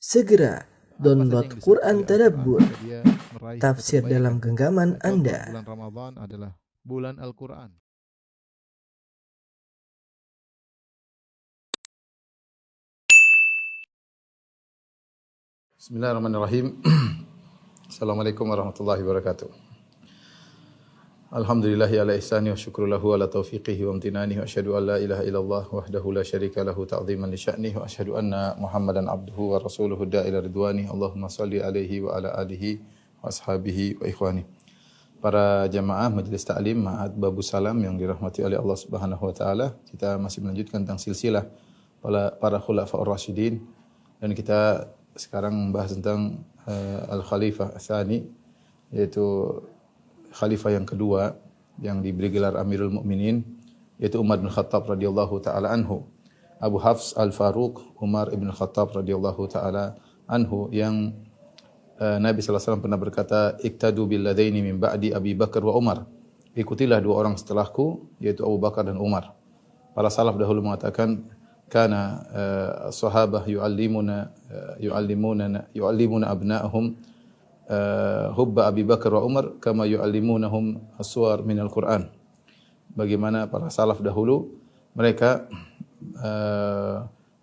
Segera download Quran Tadabbur, tafsir kebaikan. dalam genggaman Contoh, Anda. bulan Ramadan adalah bulan Al-Quran. Bismillahirrahmanirrahim. Assalamualaikum warahmatullahi wabarakatuh. Alhamdulillahi ala ihsani wa syukru lahu ala taufiqihi wa amtinani wa asyhadu an la ilaha illallah wahdahu la syarika lahu ta'ziman li sya'nihi wa asyhadu anna Muhammadan abduhu wa rasuluhu da'ila ridwani. Allahumma salli alaihi wa ala alihi wa ashabihi wa ikhwani. Para jamaah Majelis Ta'lim Ma'had Babus Salam yang dirahmati oleh Allah Subhanahu wa taala, kita masih melanjutkan tentang silsilah para khulafaur rasyidin dan kita sekarang membahas tentang Al-Khalifah Tsani, yaitu khalifah yang kedua yang diberi gelar Amirul Mukminin, yaitu Umar bin Khattab radhiyallahu taala anhu. Abu Hafs Al-Faruq Umar bin Khattab radhiyallahu taala anhu, yang Nabi sallallahu alaihi wasallam pernah berkata, "Iktadu bil ladaini min ba'di Abi Bakar wa Umar." Ikutilah dua orang setelahku, yaitu Abu Bakar dan Umar. Para salaf dahulu mengatakan, kana sahabah yu'allimuna abna'ahum hubba Abi Bakar wa Umar kama yu'allimunahum as-suwar minal Qur'an. Bagaimana para salaf dahulu mereka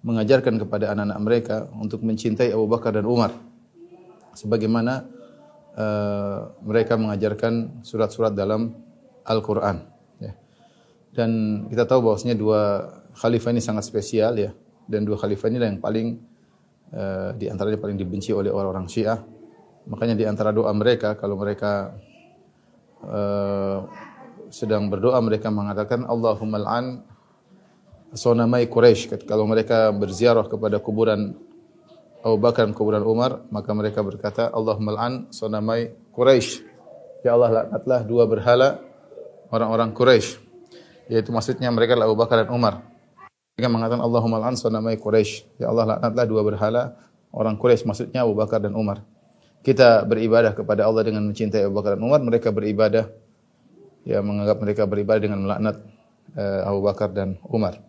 mengajarkan kepada anak-anak mereka untuk mencintai Abu Bakar dan Umar sebagaimana mereka mengajarkan surat-surat dalam Al-Qur'an, ya. Dan kita tahu bahwasanya dua khalifah ini sangat spesial, ya, dan dua khalifah ini yang paling di antaranya paling dibenci oleh orang-orang Syiah. Makanya di antara doa mereka, kalau mereka sedang berdoa, mereka mengatakan Allahumma al'an sonamai Quraisy. Kalau mereka berziarah kepada kuburan Abu Bakar dan kuburan Umar, maka mereka berkata Allahumma al'an sonamai Quraisy. Ya Allah, laknatlah dua berhala orang-orang Quraisy. Yaitu maksudnya mereka adalah Abu Bakar dan Umar. Mereka mengatakan Allahumma al'an sonamai Quraisy. Ya Allah, laknatlah dua berhala orang Quraisy, maksudnya Abu Bakar dan Umar. Kita beribadah kepada Allah dengan mencintai Abu Bakar dan Umar, mereka beribadah, ya, menganggap mereka beribadah dengan melaknat Abu Bakar dan Umar.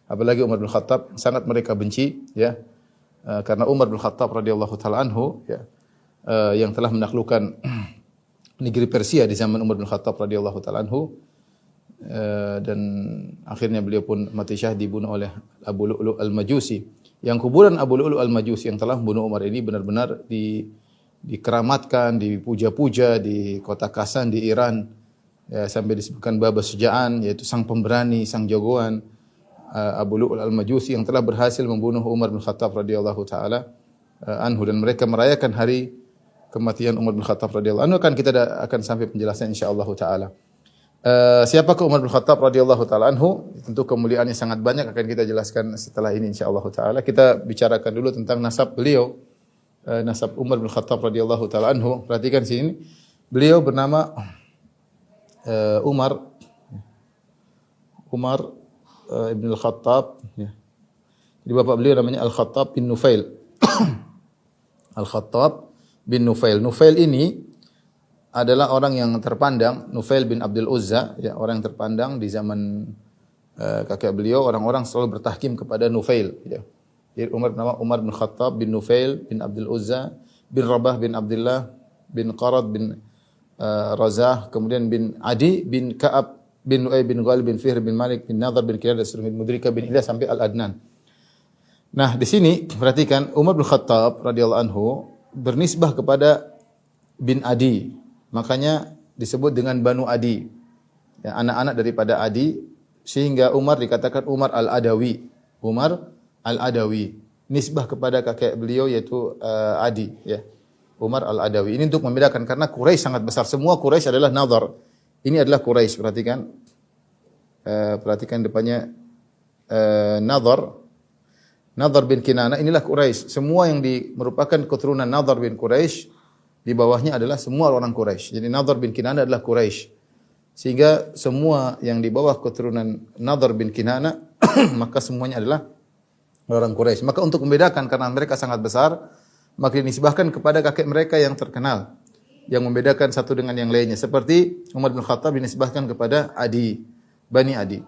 Apalagi Umar bin Khattab sangat mereka benci, ya, karena Umar bin Khattab radhiyallahu taala anhu, ya, yang telah menaklukkan negeri Persia di zaman Umar bin Khattab radhiyallahu taala anhu, dan akhirnya beliau pun mati syahid dibunuh oleh Abu Lu'lu' al-Majusi. Yang kuburan Abu Lu'lu' al-Majusi yang telah membunuh Umar ini benar-benar dikeramatkan, dipuja-puja di kota Kasan di Iran, ya, sampai disebutkan Baba Syuja'an, yaitu sang pemberani, sang jagoan, Abu Lu'lu' al-Majusi yang telah berhasil membunuh Umar bin Khattab radhiyallahu taala anhu, dan mereka merayakan hari kematian Umar bin Khattab radhiyallahu anhu. Kita akan sampai penjelasan insyaallah taala. Siapakah Umar bin Khattab radhiyallahu taala anhu? Tentu kemuliaannya sangat banyak, akan kita jelaskan setelah ini insyaallah taala. Kita bicarakan dulu tentang nasab beliau, nasab Umar bin Khattab radhiyallahu taala anhu. Perhatikan sini. Beliau bernama Umar Ibn al-Khattab, ya. Jadi bapak beliau namanya Al-Khattab bin Nufail. Al-Khattab bin Nufail. Nufail ini adalah orang yang terpandang, Nufail bin Abdul Uzza, ya, orang yang terpandang di zaman kakek beliau. Orang-orang selalu bertahkim kepada Nufail, ya. Jadi Umar bin Khattab bin Nufail bin Abdul Uzza bin Rabah bin Abdullah bin Qarad bin Razah, kemudian bin Adi bin Ka'ab bin Nu'ay bin Ghalib bin Fihr bin Malik bin Nadhr bin Kinanah bin Mudrika bin Ilyas sampai Al-Adnan. Nah, di sini perhatikan Umar bin Khattab radhiyallahu anhu bernisbah kepada bin Adi. Makanya disebut dengan Banu Adi, ya, anak-anak daripada Adi, sehingga Umar dikatakan Umar Al-Adawi. Umar Al-Adawi, nisbah kepada kakek beliau yaitu Adi, ya. Umar Al-Adawi. Ini untuk membedakan karena Quraisy sangat besar. Semua Quraisy adalah Nadhr. Ini adalah Quraisy. Perhatikan. Perhatikan depannya Nadhr bin Kinanah, inilah Quraisy. Semua yang merupakan keturunan Nadhr bin Quraisy, di bawahnya adalah semua orang Quraisy. Jadi Nadhr bin Kinanah adalah Quraisy. Sehingga semua yang di bawah keturunan Nadhr bin Kinanah maka semuanya adalah orang Quraisy. Maka untuk membedakan karena mereka sangat besar, maka dinisbahkan kepada kakek mereka yang terkenal, yang membedakan satu dengan yang lainnya. Seperti Umar bin Khattab dinisbahkan kepada Adi, Bani Adi.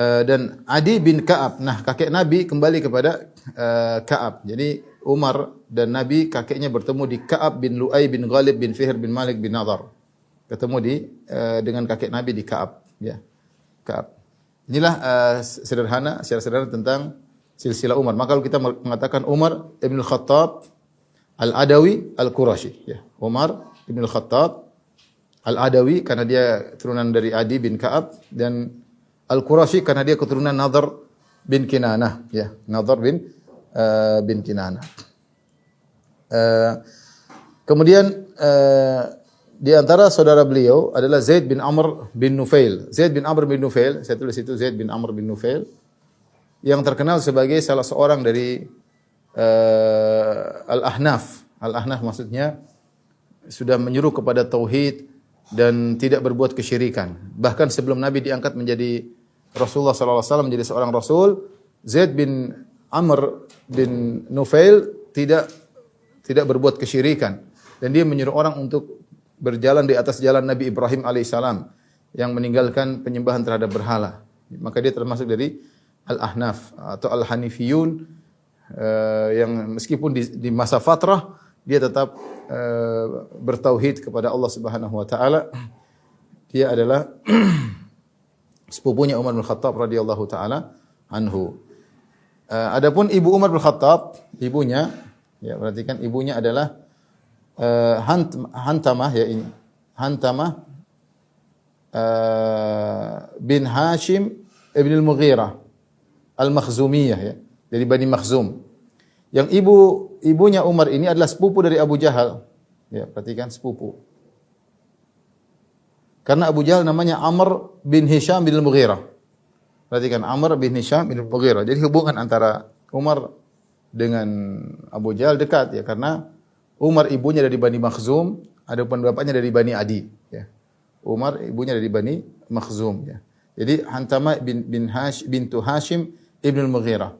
Dan Adi bin Ka'ab. Nah, kakek Nabi kembali kepada Ka'ab. Jadi Umar dan Nabi kakeknya bertemu di Ka'ab bin Lu'ay bin Ghalib bin Fihr bin Malik bin Nadar. Ketemu dengan kakek Nabi di Ka'ab, ya. Ka'ab. Inilah secara sederhana tentang silsilah Umar. Maka kalau kita mengatakan Umar Ibn Khattab Al-Adawi Al-Qurashi, ya. Umar Ibn Khattab Al-Adawi karena dia turunan dari Adi bin Ka'ab, dan Al-Qurashi karena dia keturunan Nadhr bin Kinanah, ya. Nadhr bin Kinanah. Kemudian di antara saudara beliau adalah Zaid bin Amr bin Nufail. Zaid bin Amr bin Nufail, saya tulis itu Zaid bin Amr bin Nufail, yang terkenal sebagai salah seorang dari Al-Ahnaf. Al-Ahnaf maksudnya sudah menyuruh kepada tauhid dan tidak berbuat kesyirikan. Bahkan sebelum Nabi diangkat menjadi Rasulullah sallallahu alaihi wasallam, menjadi seorang rasul, Zaid bin Amr bin Nufail tidak berbuat kesyirikan, dan dia menyuruh orang untuk berjalan di atas jalan Nabi Ibrahim alaihissalam yang meninggalkan penyembahan terhadap berhala. Maka dia termasuk dari Al-Ahnaf atau Al-Hanifiyun, yang meskipun di masa fatrah dia tetap bertauhid kepada Allah Subhanahu wa taala. Dia adalah sepupunya Umar bin Khattab radhiyallahu taala anhu. Adapun ibu Umar bin Khattab, ibunya, ya perhatikan, ibunya adalah Hantamah, ya ini. Hantamah bin Hashim ibn al-Mughirah al-Makhzumiyah, ya, dari Bani Makhzum. Yang ibunya Umar ini adalah sepupu dari Abu Jahal. Ya, perhatikan, sepupu. Karena Abu Jahal namanya Amr bin Hisham bin al-Mughirah. Perhatikan, Amr bin Hisham bin al-Mughirah. Jadi hubungan antara Umar dengan Abu Jahal dekat, ya, karena Umar ibunya dari Bani Makhzum, adapun bapaknya dari Bani Adi, ya. Umar ibunya dari Bani Makhzum, ya. Jadi Hantamah bintu Hashim ibn al-Mughirah,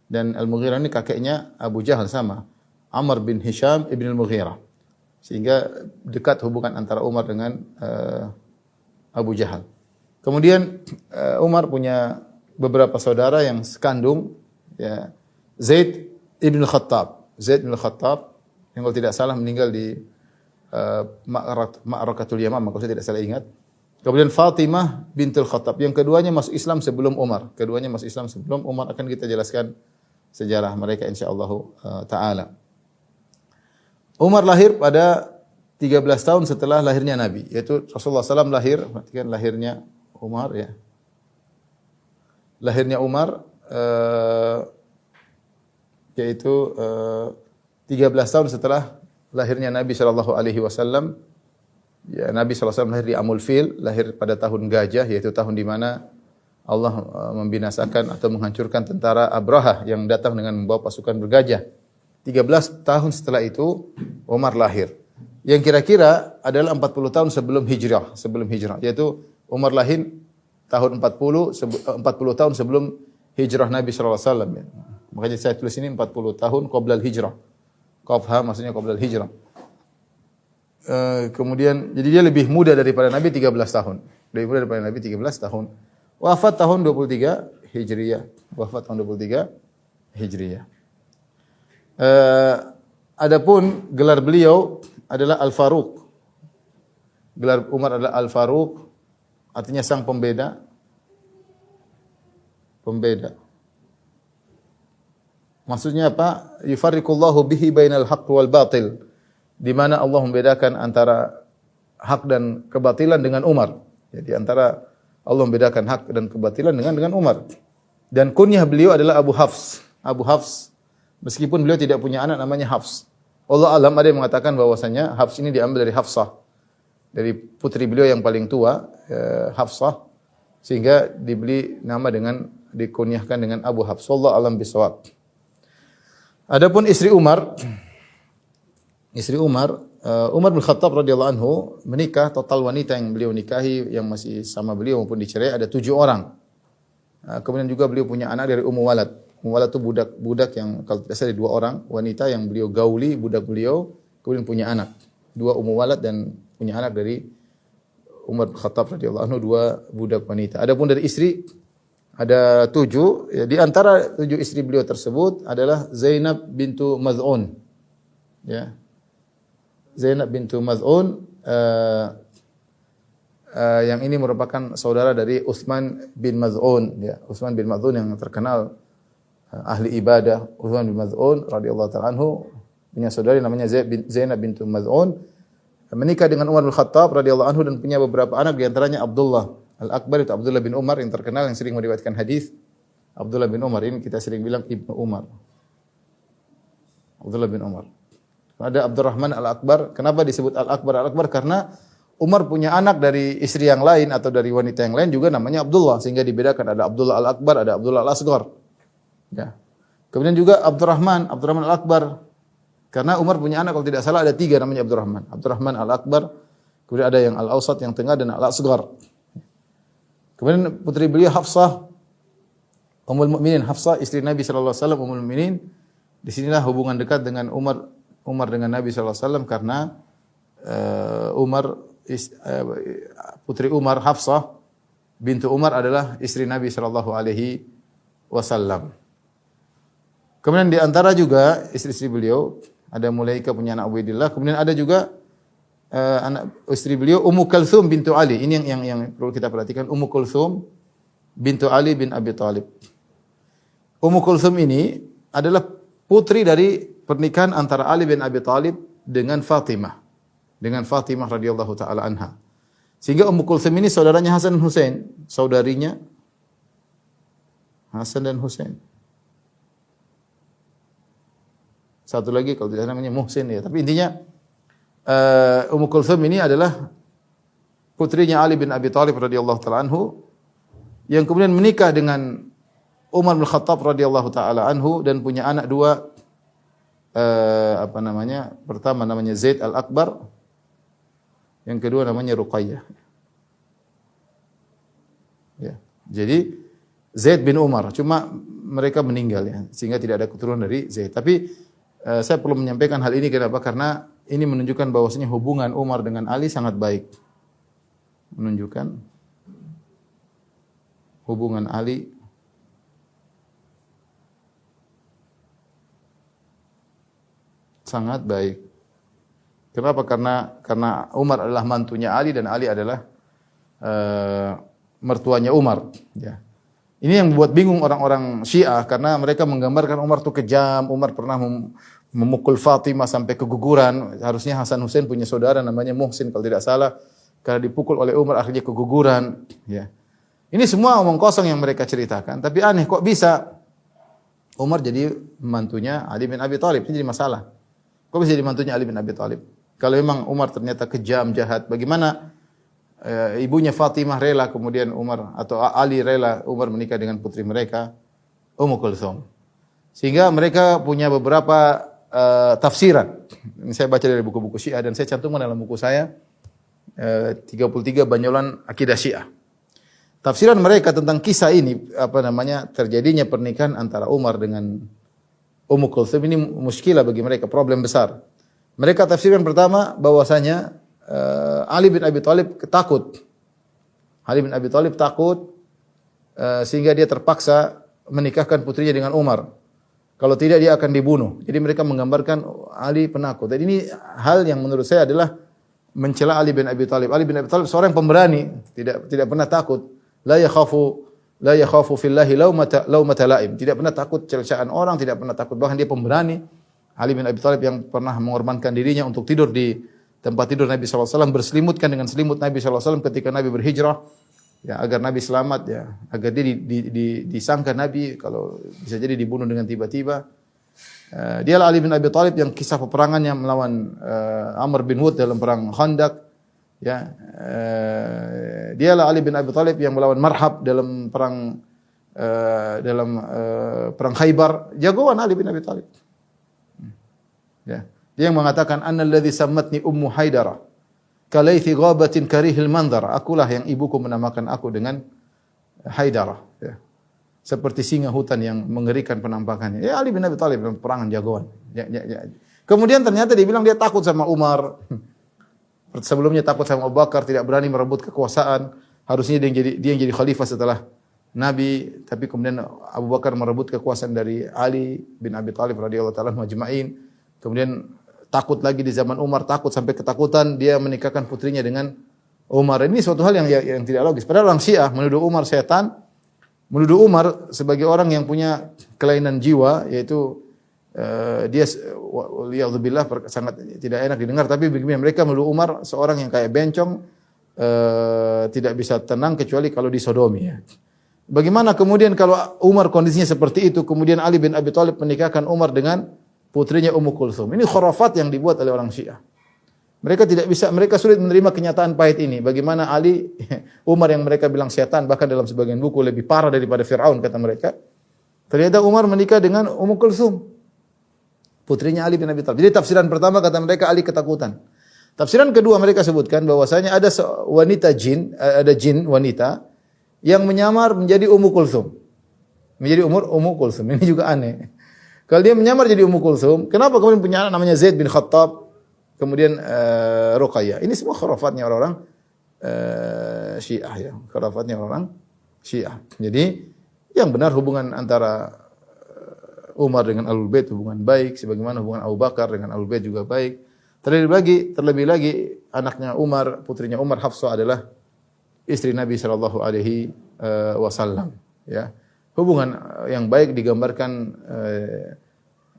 dan al-Mughirah ini kakeknya Abu Jahal sama, Amr bin Hisham ibn al-Mughirah. Sehingga dekat hubungan antara Umar dengan Abu Jahal. Kemudian Umar punya beberapa saudara yang sekandung, ya. Zaid ibn al-Khattab. Zaid ibn al-Khattab yang kalau tidak salah meninggal di Ma'rakatul Yamamah, kalau saya tidak salah ingat. Kemudian Fatimah bintul Khattab, yang keduanya masuk Islam sebelum Umar. Keduanya masuk Islam sebelum Umar, akan kita jelaskan sejarah mereka insyaallah taala. Umar lahir pada 13 tahun setelah lahirnya Nabi, yaitu Rasulullah SAW lahir, perhatikan lahirnya Umar, ya. Lahirnya Umar yaitu 13 tahun setelah lahirnya Nabi sallallahu alaihi wasallam. Ya, Nabi sallallahu alaihi wasallam lahir di Amul Fil, lahir pada tahun gajah, yaitu tahun di mana Allah membinasakan atau menghancurkan tentara Abrahah yang datang dengan membawa pasukan bergajah. 13 tahun setelah itu Umar lahir. Yang kira-kira adalah 40 tahun sebelum hijrah, yaitu Umar lahir tahun 40 tahun sebelum hijrah Nabi sallallahu alaihi wasallam, ya. Makanya saya tulis ini 40 tahun qoblal hijrah. Qafha maksudnya qoblal hijrah. Kemudian jadi dia lebih muda daripada Nabi 13 tahun. Lebih muda daripada Nabi 13 tahun. Wafat tahun 23 Hijriah. Adapun gelar beliau adalah Al-Faruq. Gelar Umar adalah Al-Faruq, artinya sang pembeda. Maksudnya apa? Yufarriqullahu bihi bainal haqq wal batil. Di mana Allah membedakan antara hak dan kebatilan dengan Umar. Jadi antara Allah membedakan hak dan kebatilan dengan Umar. Dan kunyah beliau adalah Abu Hafs. Abu Hafs, meskipun beliau tidak punya anak namanya Hafs. Allah alam, ada yang mengatakan bahwasanya Hafs ini diambil dari Hafsah, dari putri beliau yang paling tua, Hafsah, sehingga dibeli nama dikunyahkan dengan Abu Hafs. Allah alam bisawab. Adapun istri Umar Umar bin Khattab radhiyallahu anhu menikah, total wanita yang beliau nikahi yang masih sama beliau maupun dicerai ada 7 orang. Kemudian juga beliau punya anak dari Ummu Walad. Ummu Walad itu budak yang kalau tidak salah 2 orang wanita yang beliau gauli, budak beliau, kemudian punya anak. 2 Ummu Walad dan punya anak dari Umar bin Khattab radhiyallahu anhu, 2 budak wanita. Adapun dari istri Ada 7. Ya, di antara 7 istri beliau tersebut adalah Zainab bintu Maz'un. Ya. Zainab bintu Maz'un yang ini merupakan saudara dari Utsman bin Maz'un. Ya. Utsman bin Maz'un yang terkenal ahli ibadah. Utsman bin Maz'un radhiyallahu ta'ala anhu punya saudari namanya Zainab bintu Maz'un. Menikah dengan Umar bin Khattab radhiyallahu anhu dan punya beberapa anak, di antaranya Abdullah Al-Akbar, itu Abdullah bin Umar yang terkenal, yang sering meriwayatkan hadis. Abdullah bin Umar ini kita sering bilang Ibnu Umar. Abdullah bin Umar. Ada Abdurrahman Al-Akbar. Kenapa disebut Al-Akbar? Al-Akbar karena Umar punya anak dari istri yang lain atau dari wanita yang lain juga namanya Abdullah, sehingga dibedakan, ada Abdullah Al-Akbar, ada Abdullah Al-Asghar. Ya. Kemudian juga Abdurrahman Al-Akbar. Karena Umar punya anak, kalau tidak salah ada 3 namanya Abdurrahman. Abdurrahman Al-Akbar, kemudian ada yang Al-Awsat yang tengah dan Al-Asghar. Kemudian putri beliau Hafsah, Ummul Mukminin Hafsah, istri Nabi sallallahu alaihi wasallam, Ummul Mukminin. Di sinilah hubungan dekat dengan Umar dengan Nabi sallallahu alaihi wasallam karena putri Umar Hafsah bintu Umar adalah istri Nabi sallallahu alaihi wasallam. Kemudian di antara juga istri-istri beliau ada Mulaikah punya anak Ubaidillah, kemudian ada juga anak istri beliau Ummu Kulthum bintu Ali. Ini yang perlu kita perhatikan, Ummu Kulthum bintu Ali bin Abi Thalib. Ummu Kulthum ini adalah putri dari pernikahan antara Ali bin Abi Thalib dengan Fatimah. Dengan Fatimah radhiyallahu taala anha. Sehingga Ummu Kulthum ini saudaranya Hasan dan Husain, saudarinya Hasan dan Husain. Satu lagi kalau tidak namanya Muhsin ya, tapi intinya Ummu Kulthum ini adalah putrinya Ali bin Abi Thalib radhiyallahu taala anhu yang kemudian menikah dengan Umar bin Khattab radhiyallahu taala anhu dan punya anak 2, pertama namanya Zaid Al-Akbar, yang kedua namanya Ruqayyah. Ya. Jadi Zaid bin Umar, cuma mereka meninggal ya, sehingga tidak ada keturunan dari Zaid. Tapi saya perlu menyampaikan hal ini kenapa? Karena ini menunjukkan bahwasanya hubungan Umar dengan Ali sangat baik. Menunjukkan hubungan Ali sangat baik. Kenapa? Karena Umar adalah mantunya Ali dan Ali adalah mertuanya Umar. Ya. Ini yang membuat bingung orang-orang Syiah karena mereka menggambarkan Umar itu kejam. Umar pernah memukul Fatimah sampai keguguran. Harusnya Hasan Husain punya saudara namanya Muhsin kalau tidak salah. Karena dipukul oleh Umar akhirnya keguguran. Ya. Ini semua omong kosong yang mereka ceritakan. Tapi aneh kok bisa Umar jadi mantunya Ali bin Abi Thalib. Ini jadi masalah. Kok bisa jadi mantunya Ali bin Abi Thalib? Kalau memang Umar ternyata kejam, jahat, bagaimana ibunya Fatimah rela kemudian Umar atau Ali rela Umar menikah dengan putri mereka, Ummu Kulthum. Sehingga mereka punya beberapa tafsiran. Ini saya baca dari buku-buku Syiah dan saya cantumkan dalam buku saya 33 Banyolan Akidah Syiah. Tafsiran mereka tentang kisah ini terjadinya pernikahan antara Umar dengan Ummu Kulthum ini muskilah bagi mereka, problem besar. Mereka tafsiran pertama bahwasanya Ali bin Abi Thalib takut. Ali bin Abi Thalib takut sehingga dia terpaksa menikahkan putrinya dengan Umar. Kalau tidak dia akan dibunuh. Jadi mereka menggambarkan Ali penakut. Dan ini hal yang menurut saya adalah mencela Ali bin Abi Thalib. Ali bin Abi Thalib seorang pemberani, tidak pernah takut. La yakhafu fillahi laumata laim. Tidak pernah takut celaan orang, tidak pernah takut, bahkan dia pemberani. Ali bin Abi Thalib yang pernah mengorbankan dirinya untuk tidur di tempat tidur Nabi sallallahu alaihi wasallam, berselimutkan dengan selimut Nabi sallallahu alaihi wasallam ketika Nabi berhijrah. Ya, agar Nabi selamat ya, agar dia disangka Nabi kalau bisa jadi dibunuh dengan tiba-tiba. Dialah Ali bin Abi Thalib yang kisah peperangannya melawan Amr bin Wud dalam perang Khandaq. Ya, dialah Ali bin Abi Thalib yang melawan Marhab dalam perang Khaybar. Jagoan Ali bin Abi Thalib. Ya, dia yang mengatakan annalladzi sammatni ummu Haidarah kalaithi ghabatin karihil mandhar. Akulah yang ibuku menamakan aku dengan Haidarah. Ya. Seperti singa hutan yang mengerikan penampakannya. Ya, Ali bin Abi Thalib perangan jagoan. Ya. Kemudian ternyata dia bilang dia takut sama Umar. Sebelumnya takut sama Abu Bakar, tidak berani merebut kekuasaan. Harusnya dia yang jadi khalifah setelah Nabi, tapi kemudian Abu Bakar merebut kekuasaan dari Ali bin Abi Thalib radhiyallahu taala majma'in. Kemudian takut lagi di zaman Umar, takut sampai ketakutan dia menikahkan putrinya dengan Umar. Ini suatu hal yang tidak logis. Padahal orang Syiah menuduh Umar setan, menuduh Umar sebagai orang yang punya kelainan jiwa, yaitu dia waliyadzubillah sangat tidak enak didengar, tapi begini, mereka menuduh Umar seorang yang kayak bencong, tidak bisa tenang kecuali kalau disodomi ya. Bagaimana kemudian kalau Umar kondisinya seperti itu, kemudian Ali bin Abi Thalib menikahkan Umar dengan putrinya Ummu Kulsum. Ini khurafat yang dibuat oleh orang Syiah. Mereka sulit menerima kenyataan pahit ini. Bagaimana Ali, Umar yang mereka bilang setan, bahkan dalam sebagian buku lebih parah daripada Fir'aun kata mereka. Ternyata Umar menikah dengan Ummu Kulsum, putrinya Ali bin Abi Thalib. Jadi tafsiran pertama kata mereka Ali ketakutan. Tafsiran kedua mereka sebutkan bahwasanya ada jin wanita yang menyamar menjadi Ummu Kulsum. Menjadi Ummu Kulsum. Ini juga aneh. Kalau dia menyamar jadi Ummu Kulsum, kenapa kemudian punya anak namanya Zaid bin Khattab, kemudian Ruqayyah? Ini semua khurafatnya orang-orang Syiah ya. Khurafatnya orang Syiah. Jadi yang benar hubungan antara Umar dengan Ahlul Bait hubungan baik, sebagaimana hubungan Abu Bakar dengan Ahlul Bait juga baik. Terlebih lagi anaknya Umar, putrinya Umar, Hafsah adalah istri Nabi sallallahu alaihi wasallam ya. Hubungan yang baik digambarkan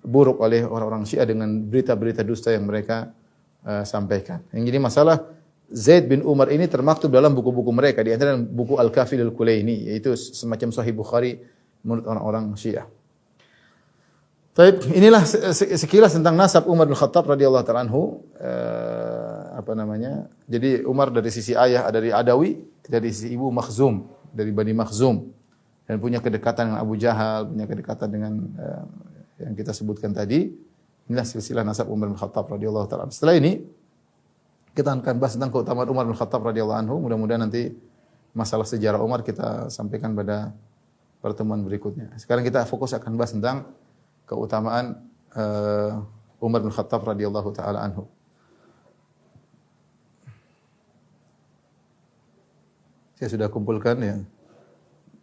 buruk oleh orang-orang Syiah dengan berita-berita dusta yang mereka sampaikan. Yang jadi masalah Zaid bin Umar ini termaktub dalam buku-buku mereka, di antara buku Al-Kafi Al-Kulaini, yaitu semacam Sahih Bukhari menurut orang-orang Syiah. Baik, inilah sekilas tentang nasab Umar bin Khattab radhiyallahu taala anhu. Jadi Umar dari sisi ayah dari Adawi, dari sisi ibu Makhzum, dari Bani Makhzum, dan punya kedekatan dengan Abu Jahal, punya kedekatan dengan yang kita sebutkan tadi. Inilah silsilah nasab Umar bin Khattab radhiyallahu taala. Setelah ini kita akan bahas tentang keutamaan Umar bin Khattab radhiyallahu anhu. Mudah-mudahan nanti masalah sejarah Umar kita sampaikan pada pertemuan berikutnya. Sekarang kita fokus akan bahas tentang keutamaan Umar bin Khattab radhiyallahu taala anhu. Saya sudah kumpulkan ya.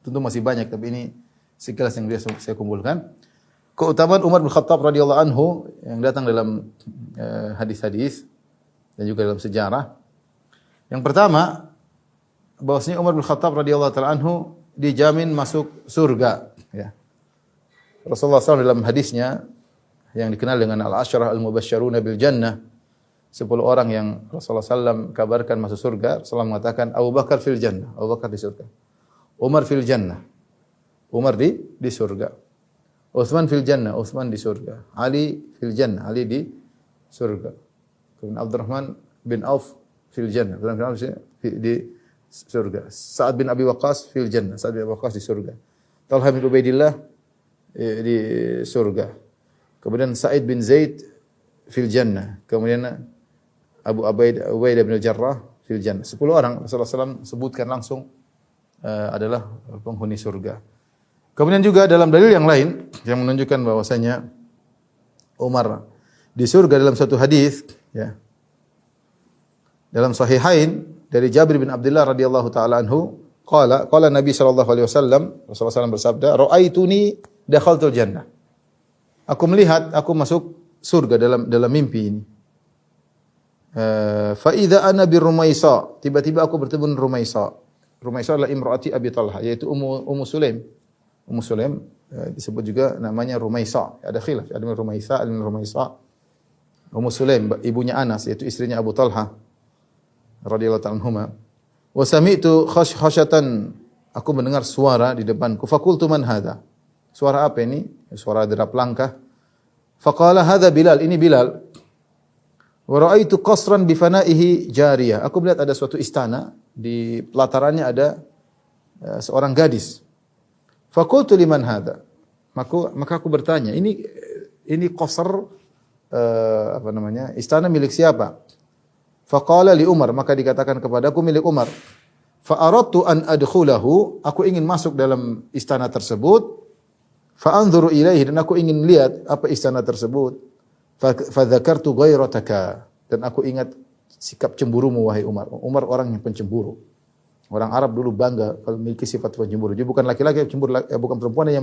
Tentu masih banyak, tapi ini sekilas yang saya kumpulkan. Keutamaan Umar bin Khattab radhiyallahu anhu yang datang dalam hadis-hadis dan juga dalam sejarah. Yang pertama, bahwasanya Umar bin Khattab radhiyallahu taala anhu dijamin masuk surga ya. Rasulullah SAW dalam hadisnya yang dikenal dengan Al-Asyrah Al-Mubasysyaruna bil Jannah, 10 orang yang Rasulullah SAW kabarkan masuk surga. Rasulullah mengatakan Abu Bakar fil Jannah, Abu Bakar di surga. Umar fil Jannah, Umar di surga. Utsman fil Jannah, Utsman di surga. Ali fil Jannah, Ali di surga. Kemudian Abdurrahman bin Auf fil Jannah, Abdurrahman bin Auf di surga. Sa'ad bin Abi Waqqas fil Jannah, Sa'ad bin Abi Waqqas di surga. Talha bin Ubaidillah di surga. Kemudian Sa'id bin Zaid fil Jannah. Kemudian Abu Ubaidah bin Jarrah fil Jannah. 10 orang Rasulullah SAW sebutkan langsung adalah penghuni surga. Kemudian juga dalam dalil yang lain yang menunjukkan bahwasanya Umar di surga dalam satu hadis ya. Dalam Sahihain dari Jabir bin Abdullah radhiyallahu taala anhu, qala Nabi sallallahu alaihi wasallam, Rasulullah SAW bersabda, "Ra'aituni dakhaltul jannah." Aku melihat aku masuk surga dalam mimpi ini. Fa idza ana bir Rumaisa, tiba-tiba aku bertemu dengan Rumaisa. Rumaisa adalah imraati Abi Talha, yaitu Ummu Sulaim. Ummu Sulaim disebut juga namanya Rumaisa. Ada khilaf, ada Rumaisa, ada Rumaisa. Ummu Sulaim ibunya Anas, yaitu istrinya Abu Talha radhiyallahu ta'ala anhuma. Wa sami'tu khashkhashatan, aku mendengar suara di depanku. Faqultu man hadha? Suara apa ini? Suara derap langkah. Faqala hadha Bilal, ini Bilal. Wa ra'aitu qasran bi fana'ihi jariyah. Aku melihat ada suatu istana, di pelatarannya ada seorang gadis. Faqultu liman hadha? Maka aku bertanya, ini qasr istana milik siapa? Faqala li Umar, maka dikatakan kepadaku milik Umar. Fa aradtu an adkhulahu, aku ingin masuk dalam istana tersebut. Fa anzuru ilaihi, dan aku ingin lihat apa istana tersebut. Fa dzakartu ghairataka, dan aku ingat sikap cemburumu wahai Umar. Umar orang yang pencemburu. Orang Arab dulu bangga kalau memiliki sifat pencemburu. Jadi bukan laki-laki yang cemburu, bukan perempuan yang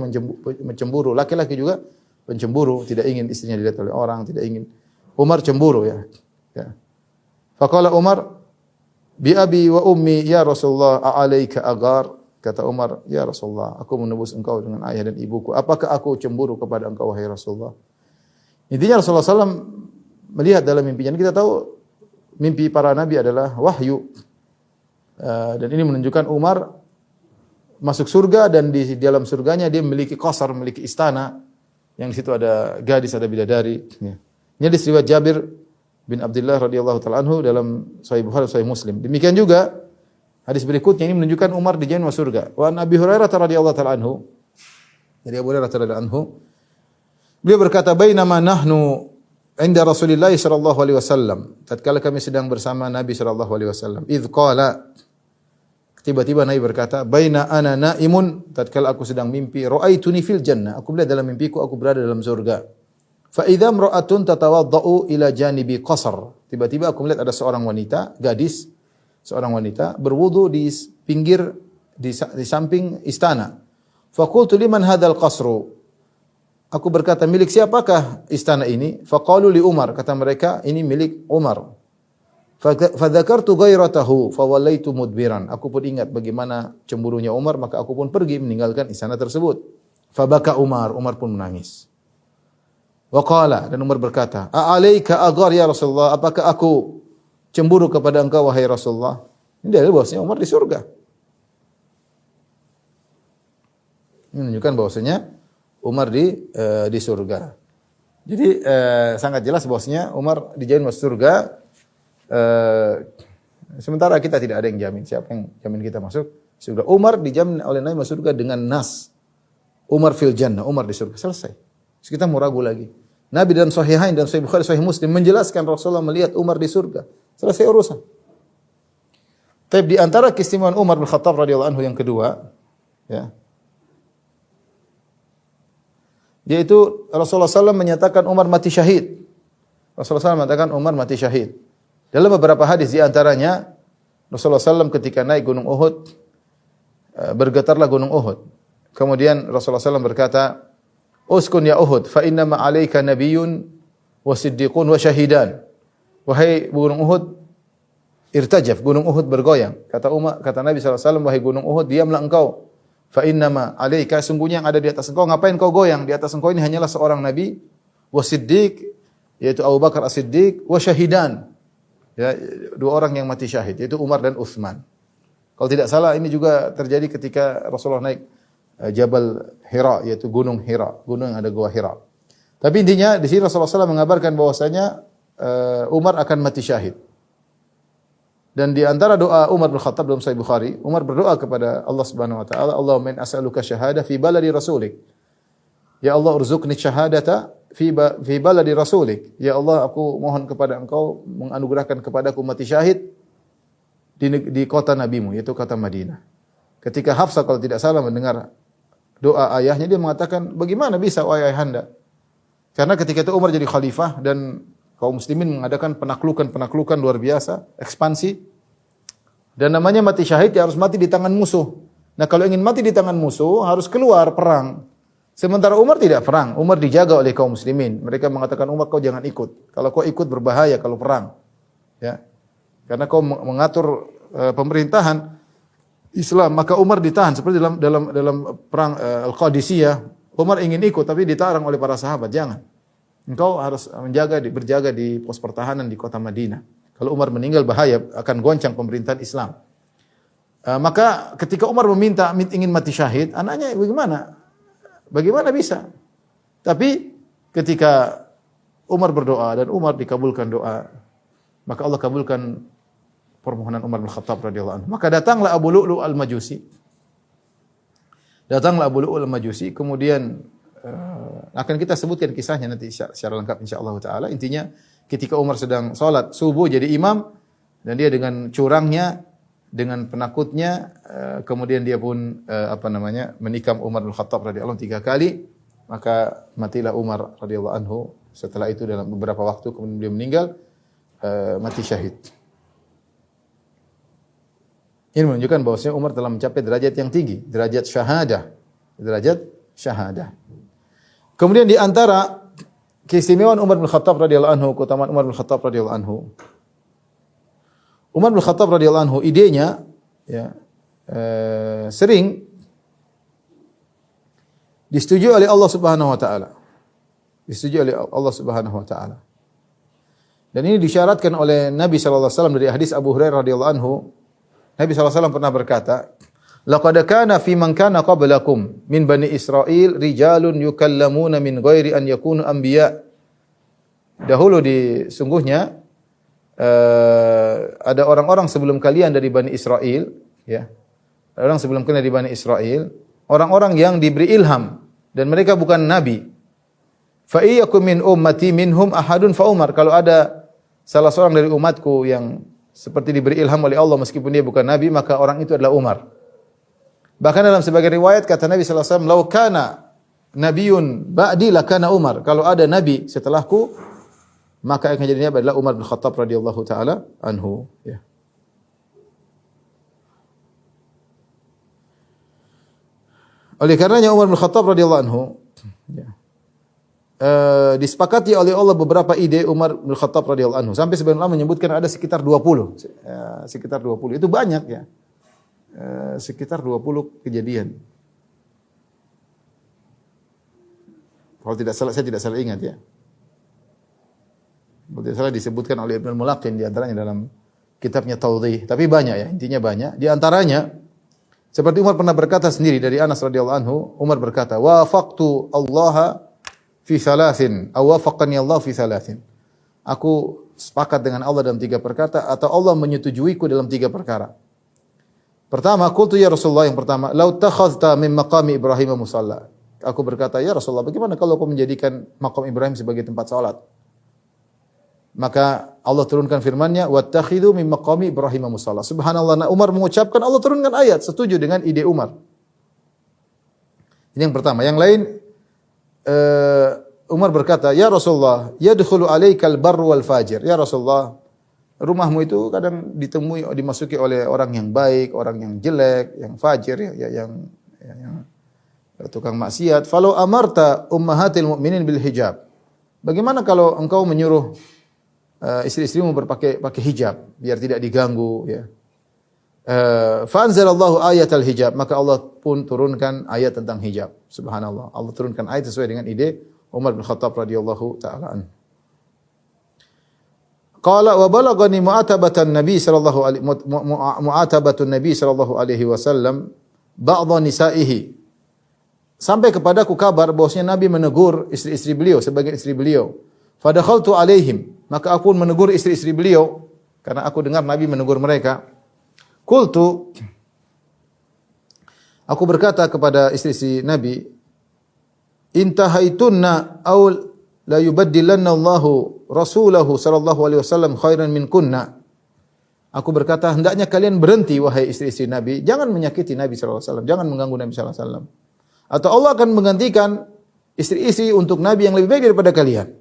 mencemburu. Laki-laki juga pencemburu, tidak ingin istrinya dilihat oleh orang, tidak ingin. Umar cemburu ya. Ya. Faqala Umar, bi abi wa ummi ya Rasulullah, a'alaika agar? Kata Umar, ya Rasulullah, aku menebus engkau dengan ayah dan ibuku. Apakah aku cemburu kepada engkau wahai Rasulullah? Intinya Rasulullah SAW melihat dalam mimpinya. Kita tahu mimpi para nabi adalah wahyu. Dan ini menunjukkan Umar masuk surga dan di dalam surganya dia memiliki qasar, memiliki istana yang di situ ada gadis, ada bidadari. Ini hadis riwayat Jabir bin Abdullah radhiyallahu taala anhu dalam Sahih Bukhari, Sahih Muslim. Demikian juga hadis berikutnya ini menunjukkan Umar dijamin masuk surga. Wa an Abi Hurairah radhiyallahu taala anhu, dari Abu Hurairah radhiyallahu anhu, beliau berkata, "Bainama nahnu inda Rasulillah sallallahu alaihi wasallam." Tatkala kami sedang bersama Nabi sallallahu alaihi wasallam, idz qala, tiba-tiba Nabi berkata, "Baina ana naimun," tatkala aku sedang mimpi, "ra'aituni fil jannah," aku melihat dalam mimpiku aku berada dalam surga. Fa idza imra'atun tatawaddau ila janibi qasr. Tiba-tiba aku melihat ada seorang wanita, gadis, seorang wanita berwudu di pinggir di samping istana. Fa qultu liman hadzal qasru? Aku berkata, milik siapakah istana ini? Fa qalu li Umar, kata mereka, ini milik Umar. Fa dzakartu ghairatahu fa wallaitu mudbiran. Aku pun ingat bagaimana cemburunya Umar, maka aku pun pergi meninggalkan istana tersebut. Fa baka Umar, Umar pun menangis. Wa qala, dan Umar berkata, "A'alaika aghar ya Rasulullah? Apakah aku cemburu kepada engkau wahai Rasulullah?" Ini dalil bahwasanya Umar di surga. Ini menunjukkan bahwasanya Umar di surga. Jadi sangat jelas bahwasanya Umar dijamin masuk surga. Sementara kita tidak ada yang jamin. Siapa yang jamin kita masuk surga? Umar dijamin oleh Nabi masuk surga dengan nas. Umar fil jannah, Umar di surga. Selesai. Terus kita mau ragu lagi. Nabi dalam Sahihain dan Sahih Bukhari, Sahih Muslim menjelaskan Rasulullah melihat Umar di surga. Selesai urusan. Tapi di antara keistimewaan Umar bin Khattab radhiyallahu anhu yang kedua, ya, yaitu Rasulullah SAW menyatakan Umar mati syahid. Rasulullah SAW mengatakan Umar mati syahid. Dalam beberapa hadis di antaranya Rasulullah SAW ketika naik Gunung Uhud, bergetarlah Gunung Uhud. Kemudian Rasulullah SAW berkata, "Uskun ya Uhud, fa inna ma 'alaika nabiyyun wa siddiqun wa syahidan." Wahai Gunung Uhud, irtajaf, Gunung Uhud bergoyang. Kata Nabi SAW, wahai Gunung Uhud, diamlah engkau. Fa inna ma 'alaika, sungguhnya yang ada di atas engkau, ngapain kau goyang? Di atas engkau ini hanyalah seorang nabi, wa siddiq, yaitu Abu Bakar As-Siddiq, wa syahidan. Ya, dua orang yang mati syahid, yaitu Umar dan Utsman. Kalau tidak salah ini juga terjadi ketika Rasulullah naik Jabal Hira, yaitu Gunung Hira, gunung yang ada gua Hira. Tapi intinya di sini Rasulullah SAW mengabarkan bahwasanya Umar akan mati syahid. Dan di antara doa Umar bin Khattab dalam Sahih Bukhari, Umar berdoa kepada Allah Subhanahu wa taala, "Allahumma in as'aluka syahada fi baladi rasulik." Ya Allah, urzuqni syahadata fi baladi rasulik. Ya Allah, aku mohon kepada Engkau menganugerahkan kepadaku mati syahid di kota nabimu, yaitu kota Madinah. Ketika Hafsah kalau tidak salah mendengar doa ayahnya, dia mengatakan, "Bagaimana bisa wahai ayahanda?" Karena ketika itu Umar jadi khalifah dan kaum muslimin mengadakan penaklukan luar biasa, ekspansi. Dan namanya mati syahid, ya harus mati di tangan musuh. Nah, kalau ingin mati di tangan musuh harus keluar perang. Sementara Umar tidak perang, Umar dijaga oleh kaum muslimin. Mereka mengatakan, "Umar, kau jangan ikut. Kalau kau ikut berbahaya kalau perang." Ya. Karena kau mengatur pemerintahan Islam, maka Umar ditahan seperti dalam perang Al-Qadisiyah. Umar ingin ikut tapi ditarang oleh para sahabat, "Jangan. Engkau harus berjaga di pos pertahanan di kota Madinah. Kalau Umar meninggal bahaya, akan goncang pemerintahan Islam." Maka ketika Umar ingin mati syahid, anaknya bagaimana? Bagaimana bisa? Tapi ketika Umar berdoa dan Umar dikabulkan doa, maka Allah kabulkan permohonan Umar bin Khattab radhiyallahu anhu. Maka datanglah Abu Lu'lu' al-Majusi. Kemudian akan kita sebutkan kisahnya nanti secara lengkap insyaallah taala. Intinya ketika Umar sedang salat subuh jadi imam dan dia dengan curangnya, dengan penakutnya, kemudian dia pun menikam Umar bin Khattab radhiyallahu anhu 3 kali, maka matilah Umar radhiyallahu anhu. Setelah itu dalam beberapa waktu kemudian beliau meninggal mati syahid. Ini menunjukkan bahwasanya Umar telah mencapai derajat yang tinggi, derajat syahadah. Derajat syahadah. Kemudian di antara keistimewaan Umar bin Khattab radhiyallahu anhu, keutamaan Umar bin Khattab radhiyallahu anhu. Umar bin Khattab radhiyallahu anhu idenya ya sering disetujui oleh Allah Subhanahu wa taala. Disetujui oleh Allah Subhanahu wa taala. Dan ini disyaratkan oleh Nabi sallallahu alaihi wasallam dari hadis Abu Hurairah radhiyallahu anhu. Nabi sallallahu alaihi wasallam pernah berkata, "Laqad kana fi man kana qablakum min bani Israil rijalun yukallamuna min ghairi an yakunu anbiya." Dahulu sungguhnya ada orang-orang sebelum kalian dari Bani Israel, ya. Orang sebelum kalian dari Bani Israel, orang-orang yang diberi ilham dan mereka bukan nabi. Fa iyyakum min ummati minhum ahadun fa Umar. Kalau ada salah seorang dari umatku yang seperti diberi ilham oleh Allah meskipun dia bukan nabi, maka orang itu adalah Umar. Bahkan dalam sebagian riwayat kata Nabi sallallahu alaihi wasallam, "Lau kana nabiyyun ba'di lakana Umar." Kalau ada nabi setelahku, maka yang akan jadi nabi adalah Umar bin Khattab radhiyallahu taala anhu, ya. Oleh karenanya Umar bin Khattab radhiyallahu anhu, ya, disepakati oleh Allah beberapa ide Umar bin Khattab radhiyallahu anhu. Sampai sebagian ulama menyebutkan ada sekitar 20. Sekitar 20. Itu banyak, ya. Sekitar 20 kejadian. Kalau tidak salah, saya tidak salah ingat, ya. Kalau tidak salah disebutkan oleh Ibnu Mulaqin di antaranya dalam kitabnya Tawdhih. Tapi banyak, ya, intinya banyak. Di antaranya seperti Umar pernah berkata sendiri dari Anas radhiyallahu anhu, Umar berkata, "Wafaqtu Allah fi thalathin, aw wafaqani Allah fi thalathin." Aku sepakat dengan Allah dalam 3 perkara atau Allah menyetujuiku dalam 3 perkara. Pertama, qultu ya Rasulullah, yang pertama, "Lau takhadhta min maqami Ibrahim musalla." Aku berkata, "Ya Rasulullah, bagaimana kalau kau menjadikan maqam Ibrahim sebagai tempat salat?" Maka Allah turunkan firman-Nya, "Wattakhidhu min maqami Ibrahim musalla." Subhanallah, Umar mengucapkan, Allah turunkan ayat setuju dengan ide Umar. Ini yang pertama. Yang lain, Umar berkata, "Ya Rasulullah, yadkhulu alaikal barru wal fajir." Ya Rasulullah, rumahmu itu kadang dimasuki oleh orang yang baik, orang yang jelek, yang fajir, yang tukang maksiat. "Falau amarta ummahatil mu'minin bil hijab." Bagaimana kalau engkau menyuruh istri-istrimu pakai hijab biar tidak diganggu, ya. Fa anzalallahu ayatal hijab, maka Allah pun turunkan ayat tentang hijab. Subhanallah, Allah turunkan ayat sesuai dengan ide Umar bin Khattab radhiyallahu taala anhu. Qala wa balagani mu'atabatan Nabi sallallahu alaihi wasallam ba'dha nisaihi. Sampai kepadaku kabar bahwasanya Nabi menegur istri-istri beliau, sebagian istri beliau. Fadakhaltu alaihim, maka aku pun menegur istri-istri beliau karena aku dengar Nabi menegur mereka. Qultu, aku berkata kepada istri-istri Nabi, "Intahaitunna aw la yubaddilanna Allahu rasulahu sallallahu alaihi wasallam khairan minkunna." Aku berkata, hendaknya kalian berhenti wahai istri-istri Nabi, jangan menyakiti Nabi sallallahu alaihi wasallam, jangan mengganggu Nabi sallallahu alaihi wasallam. Atau Allah akan menggantikan istri-istri untuk Nabi yang lebih baik daripada kalian.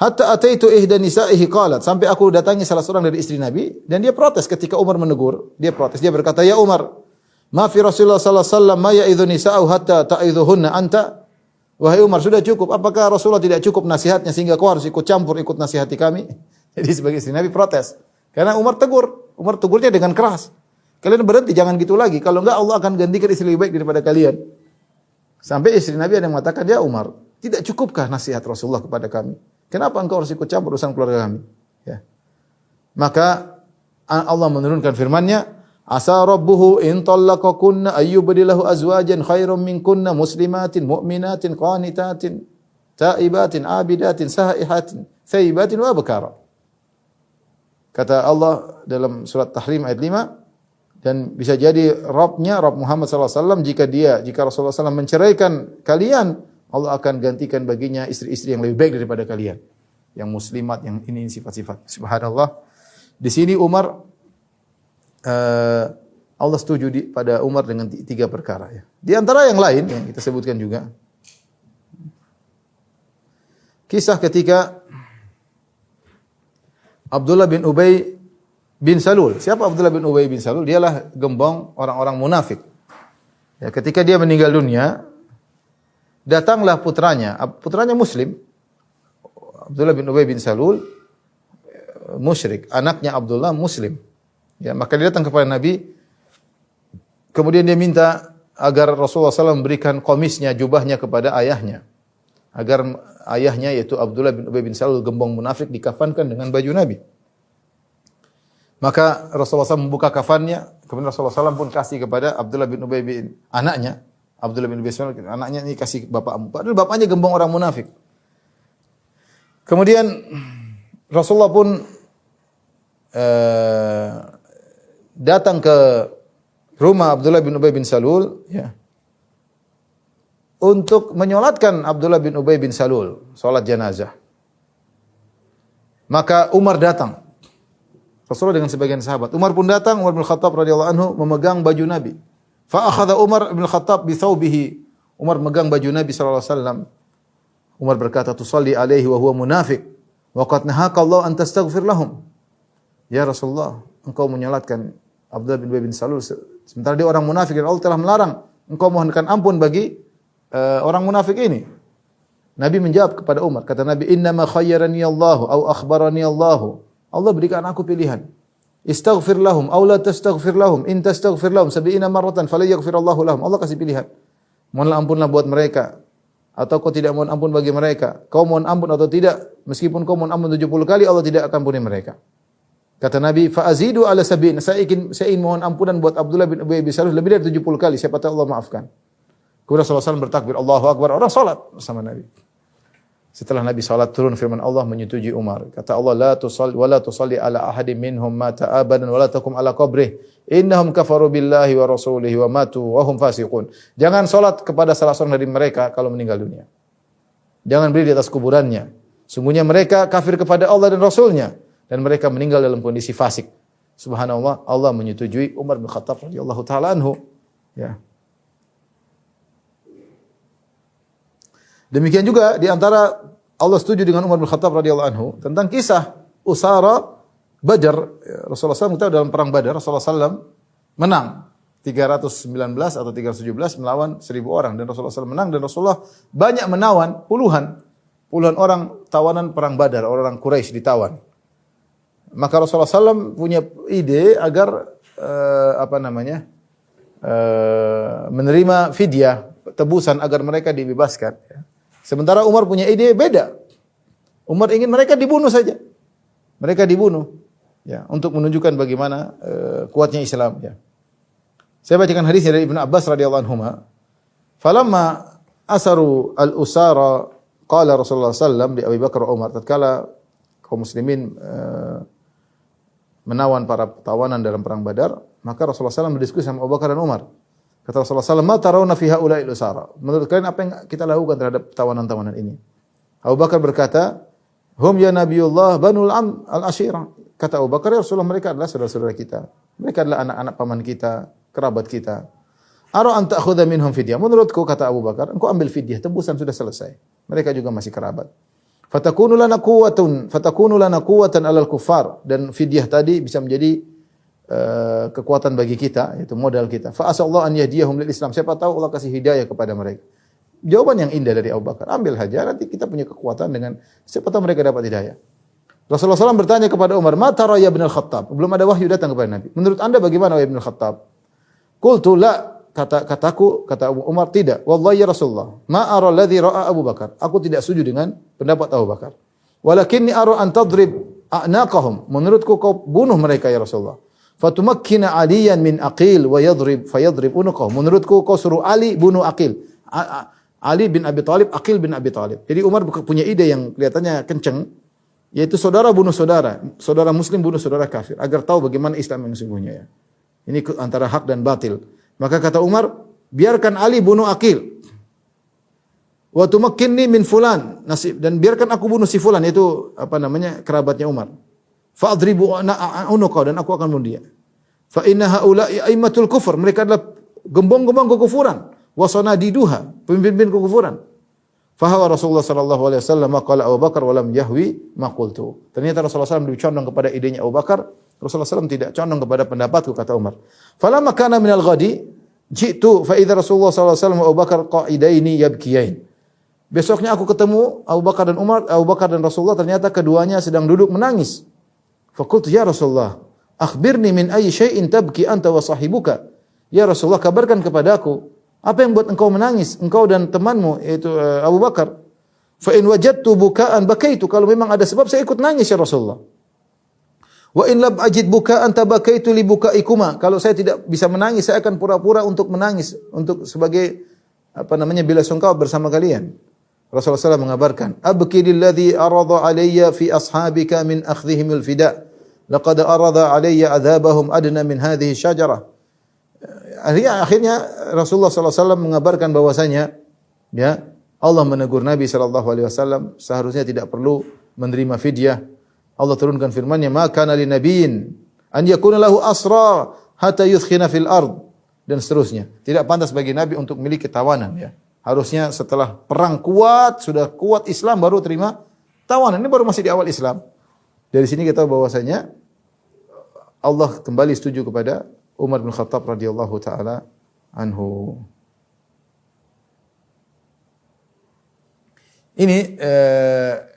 Hatta ataitu ihda nisaihi qalat, sampai aku datangi salah seorang dari istri Nabi dan dia protes ketika Umar menegur. Dia protes, dia berkata, "Ya Umar, ma fi Rasulullah sallallahu alaihi wasallam ma ya'idhu nisa'u hatta ta'idhuhunna anta?" Wahai Umar, sudah cukup. Apakah Rasulullah tidak cukup nasihatnya sehingga kau harus ikut campur, ikut nasihati kami? Jadi sebagai istri Nabi protes. Karena Umar tegurnya dengan keras. Kalian berhenti, jangan gitu lagi. Kalau enggak Allah akan gantikan istri lebih baik daripada kalian. Sampai istri Nabi ada yang mengatakan, "Ya Umar, tidak cukupkah nasihat Rasulullah kepada kami? Kenapa engkau harus ikut campur urusan keluarga kami?" Ya. Maka Allah menurunkan firman-Nya, "Asa rabbuhu in talaqakunna ayyubdilahu azwajan khairum minkunna muslimatin mu'minatin qanitatin taibatin abidatin saihatin thayyibatin wa abkara." Kata Allah dalam surat Tahrim ayat 5, dan bisa jadi Rabb Muhammad SAW jika Rasulullah SAW menceraikan kalian, Allah akan gantikan baginya istri-istri yang lebih baik daripada kalian, yang muslimat, yang ini sifat-sifat. Subhanallah. Di sini Umar, Allah setuju pada Umar dengan 3 perkara. Ya. Di antara yang lain yang kita sebutkan juga, kisah ketika Abdullah bin Ubay bin Salul. Siapa Abdullah bin Ubay bin Salul? Dialah gembong orang-orang munafik. Ya, ketika dia meninggal dunia, datanglah putranya Muslim, Abdullah bin Ubay bin Salul, musyrik, anaknya Abdullah Muslim. Ya, maka dia datang kepada Nabi, kemudian dia minta agar Rasulullah SAW memberikan komisnya, jubahnya kepada ayahnya, agar ayahnya yaitu Abdullah bin Ubay bin Salul, gembong munafik, dikafankan dengan baju Nabi. Maka Rasulullah SAW membuka kafannya, kemudian Rasulullah SAW pun kasih kepada Abdullah bin Ubay bin anaknya, Abdullah bin Ubay bin Salul, anaknya ini kasih bapakmu. Padahal bapaknya gembong orang munafik. Kemudian Rasulullah pun datang ke rumah Abdullah bin Ubay bin Salul, ya, untuk menyolatkan Abdullah bin Ubay bin Salul, salat jenazah. Maka Umar datang. Rasulullah dengan sebagian sahabat. Umar pun datang, Umar bin Khattab radhiyallahu anhu memegang baju Nabi. Fa akhadha Umar bin Khattab bi thawbihi. Umar memegang baju Nabi sallallahu alaihi wasallam. Umar berkata, "Tusalli alaihi wa huwa munafiq, wa qad nahaka Allah an tastaghfir lahum." Ya Rasulullah, engkau menyolatkan Abdullah bin Ubay bin Salul sementara dia orang munafik dan Allah telah melarang engkau mohonkan ampun bagi orang munafik ini. Nabi menjawab kepada Umar, kata Nabi, "Inna ma khayyarani Allahu au akhbarani Allahu." Allah berikan aku pilihan. Istaghfir lahum aw la tastaghfir lahum. In tastaghfir lahum 70 marratan fala yaghfir Allahu lahum. Allah kasih pilihan. Mohonlah ampunlah buat mereka atau kau tidak mohon ampun bagi mereka. Kau mohon ampun atau tidak, meskipun kau mohon ampun 70 kali Allah tidak akan ampuni mereka. Kata Nabi, fa azidu ala sab'in. Saya ingin mohon ampunan buat Abdullah bin Ubay bin Salul lebih dari 70 kali. Siapa tahu Allah maafkan. Kemudian Rasulullah SAW bertakbir, Allahu Akbar. Orang salat bersama Nabi. Setelah Nabi salat, turun firman Allah menyetujui Umar. Kata Allah, la tusalli ala ahadin minhum mata abadan wa la taqum ala qabrih. Innahum kafaru billahi wa rasulihi wa matu wa hum fasiqun. Jangan salat kepada salah seorang dari mereka kalau meninggal dunia. Jangan berdiri di atas kuburannya. Sungguhnya mereka kafir kepada Allah dan Rasulnya. Dan mereka meninggal dalam kondisi fasik. Subhanallah, Allah menyetujui Umar bin Khattab radhiyallahu ta'ala anhu. Ya. Demikian juga di antara Allah setuju dengan Umar bin Khattab radhiyallahu anhu tentang kisah Usara Badar. Rasulullah SAW kita dalam perang Badar, Rasulullah SAW menang 319 atau 317 melawan 1000 orang dan Rasulullah SAW menang dan Rasulullah banyak menawan puluhan orang tawanan perang Badar, orang Quraisy ditawan. Maka Rasulullah SAW punya ide agar menerima fidyah, tebusan agar mereka dibebaskan. Sementara Umar punya ide beda. Umar ingin mereka dibunuh saja. Mereka dibunuh, ya, untuk menunjukkan bagaimana kuatnya Islam. Ya. Saya bacakan hadisnya dari Ibnu Abbas radhiyallahu anhuma. Falamma asaru al-usara qala Rasulullah sallallahu di Abu Bakar Umar tatkala kaum muslimin menawan para tawanan dalam perang Badar, maka Rasulullah SAW berdiskusi sama Abu Bakar dan Umar. Kata Rasulullah SAW, "Ma tarawna fi haula'il usara?" Menurut kalian apa yang kita lakukan terhadap tawanan-tawanan ini? Abu Bakar berkata, "Hum ya Nabiullah banul am al-ashira." Kata Abu Bakar, "Ya Rasulullah, mereka adalah saudara-saudara kita. Mereka adalah anak-anak paman kita, kerabat kita. Ara an ta'khudha minhum fidyah." Menurutku, kata Abu Bakar, engkau ambil fidyah, tebusan sudah selesai. Mereka juga masih kerabat. Fatakunu lana quwwatan 'alal kuffar, dan fidyah tadi bisa menjadi kekuatan bagi kita, yaitu modal kita. Fa asallahu an yahdiyahum lil Islam. Siapa tahu Allah kasih hidayah kepada mereka. Jawaban yang indah dari Abu Bakar. Ambil saja, nanti kita punya kekuatan dengan siapa tahu mereka dapat hidayah. Rasulullah SAW bertanya kepada Umar, "Ma tara ya Ibn al-Khattab?" Belum ada wahyu datang kepada Nabi. Menurut Anda bagaimana Ibn al-Khattab? Qultu la, kata Umar, tidak. Wallahi ya Rasulullah, ma ara alladhi ra'a Abu Bakar. Aku tidak setuju dengan pendapat Abu Bakar. Walakinni ara an tadrib a'naqahum. Menurutku kau bunuh mereka ya Rasulullah. Fatumakkina Aliyan min Aqil wa fayadrib unuqahu. Menurutku kau suruh Ali bunuh Aqil. Ali bin Abi Thalib, Aqil bin Abi Thalib. Jadi Umar punya ide yang kelihatannya kenceng, yaitu saudara bunuh saudara, saudara muslim bunuh saudara kafir, agar tahu bagaimana Islam yang sesungguhnya ya. Ini antara hak dan batil. Maka kata Umar, biarkan Ali bunuh Aqil. Wa tumakkinni min fulan, dan biarkan aku bunuh si fulan, itu kerabatnya Umar. Fa'adribu unuqahu, dan aku akan bunuh dia. Fa inna haula'i aimmatul kufur, mereka adalah gembong-gembong kekufuran. Wa sanadiduha, pemimpin kekufuran. Fahawa Rasulullah sallallahu alaihi wasallam qala Abu Bakar wa lam yahwi ma qultu. Ternyata Rasulullah SAW lebih condong kepada idenya Abu Bakar. Rasulullah SAW tidak condong kepada pendapatku, kata Umar. Falamma kana minal ghadi jitu fa idza Rasulullah sallallahu alaihi wasallam wa Abu Bakar qa'idaini yabkiyain. Besoknya aku ketemu Abu Bakar dan Umar, Abu Bakar dan Rasulullah, ternyata keduanya sedang duduk menangis. Faqultu ya Rasulullah, akhbirni min ayyi syai'in tabki anta wa sahibuka. Ya Rasulullah, kabarkan kepadaku, apa yang buat engkau menangis, engkau dan temanmu yaitu Abu Bakar? Fa in wajadtu bukaan bakaitu. Kalau memang ada sebab saya ikut nangis ya Rasulullah. Wa in lam ajid bukaan tabakaitu li bukaikuma. Kalau saya tidak bisa menangis, saya akan pura-pura untuk menangis untuk sebagai bela sungkawa bersama kalian. Rasulullah SAW mengabarkan, abki lilladhi arada alayya fi ashabika min akhdhihimul fida. Laqad arada alayya adhabahum adna min hadhihi syajarah. Akhirnya Rasulullah SAW mengabarkan bahwasanya ya Allah menegur Nabi SAW seharusnya tidak perlu menerima fidyah. Allah turunkan firman-Nya, "Ma kana lin nabiyyin an yakuna lahu asra hatta yudkhina fil ard." Dan seterusnya. Tidak pantas bagi Nabi untuk memiliki tawanan ya. Harusnya setelah perang kuat, sudah kuat Islam baru terima tawanan. Ini baru masih di awal Islam. Dari sini kita tahu bahwasanya Allah kembali setuju kepada Umar bin Khattab radhiyallahu taala anhu. Ini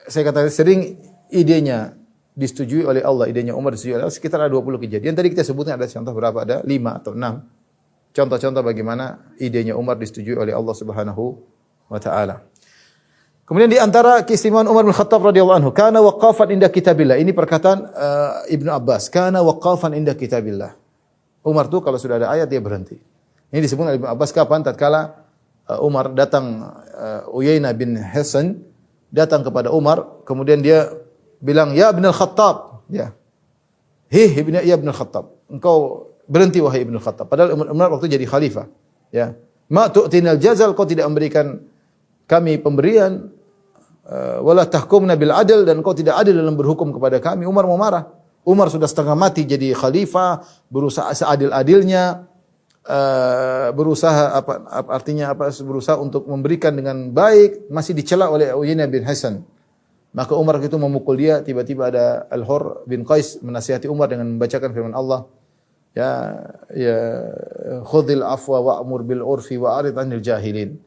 saya katakan sering idenya disetujui oleh Allah, idenya Umar disetujui oleh Allah, sekitar ada 20 kejadian. Tadi kita sebutnya ada contoh berapa? Ada 5 atau 6. Contoh-contoh bagaimana idenya Umar disetujui oleh Allah Subhanahu wa taala. Kemudian di antara keistimewaan Umar bin Khattab radhiyallahu anhu, kana waqafan inda kitabillah. Ini perkataan Ibnu Abbas, kana waqafan inda kitabillah. Umar tuh kalau sudah ada ayat dia berhenti. Ini disebut oleh Ibnu Abbas kapan? Tatkala Umar datang, Uyainah bin Hisan datang kepada Umar, kemudian dia bilang, "Ya Ibnu Khattab," ya. Ya Ibnu Khattab, engkau berhenti wahai Ibnu Khattab. Padahal Umar waktu jadi khalifah, ya. "Ma tu'tinal jazal," kau tidak memberikan kami pemberian, wala tahkumna bil adl, dan kau tidak adil dalam berhukum kepada kami. Umar mau marah. Umar sudah setengah mati jadi khalifah, berusaha seadil-adilnya, berusaha untuk memberikan dengan baik, masih dicela oleh Uyainah bin Hisan. Maka Umar itu memukul dia, tiba-tiba ada Al-Hur bin Qais menasihati Umar dengan membacakan firman Allah, ya khudhil afwa wa'mur bil urfi wa'rid 'anil jahilin.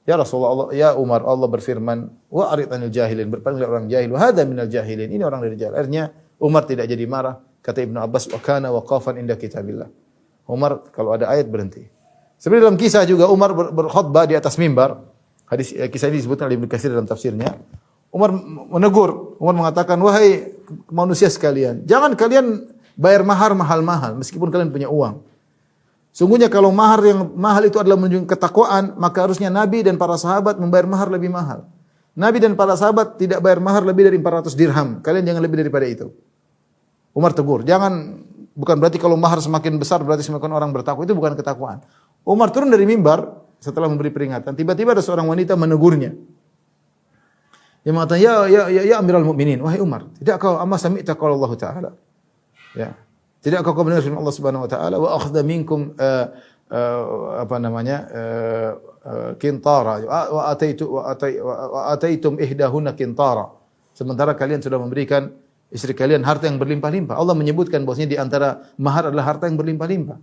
Ya Rasulullah, ya Umar, Allah berfirman, wa'rid 'anil jahilin, berpalinglah orang jahil, wa hadza minal jahilin. Ini orang dari jahil. Akhirnya Umar tidak jadi marah. Kata Ibnu Abbas, wa kana waqafan inda kitabillah. Umar kalau ada ayat berhenti. Sebenarnya dalam kisah juga Umar berkhutbah di atas mimbar. Kisah ini disebutkan oleh Ibnu Katsir dalam tafsirnya. Umar menegur, Umar mengatakan, wahai manusia sekalian, jangan kalian bayar mahar mahal-mahal meskipun kalian punya uang. Sungguhnya kalau mahar yang mahal itu adalah menunjukkan ketakwaan, maka harusnya Nabi dan para sahabat membayar mahar lebih mahal. Nabi dan para sahabat tidak bayar mahar lebih dari 400 dirham. Kalian jangan lebih daripada itu. Umar tegur, bukan berarti kalau mahar semakin besar berarti semakin orang bertakwa, itu bukan ketakwaan. Umar turun dari mimbar setelah memberi peringatan, tiba-tiba ada seorang wanita menegurnya. Dia mengatakan, ya Amirul Mukminin, wahai Umar, tidak kau amma sami'ta qaul Allah Ta'ala. Ya. Tidak kau mendengar firman Allah Subhanahu wa taala, wa akhadha minkum qintara wa ataitum ihdahunna qintara. Sementara kalian sudah memberikan istri kalian harta yang berlimpah-limpah. Allah menyebutkan bahwasanya di antara mahar adalah harta yang berlimpah-limpah.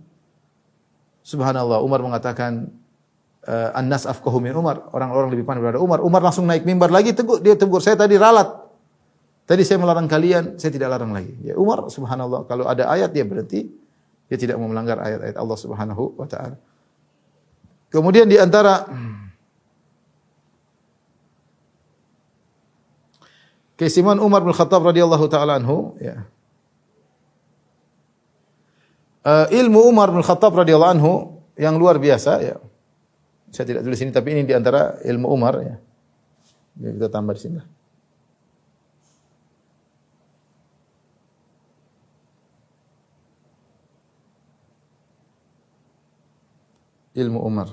Subhanallah, Umar mengatakan an-nas afqahu min Umar, orang-orang lebih pandai daripada Umar. Umar langsung naik mimbar lagi, dia tegur, saya tadi ralat. Tadi saya melarang kalian, saya tidak larang lagi. Ya Umar, subhanallah, kalau ada ayat dia berhenti, dia tidak mau melanggar ayat-ayat Allah Subhanahu wa taala. Kemudian di antara keistimewaan Umar bin Khattab radhiyallahu taala anhu, ya. Ilmu Umar bin Khattab radhiyallahu anhu yang luar biasa, ya. Saya tidak tulis ini, tapi ini di antara ilmu Umar, ya. Kita tambah di sini. Ilmu Umar,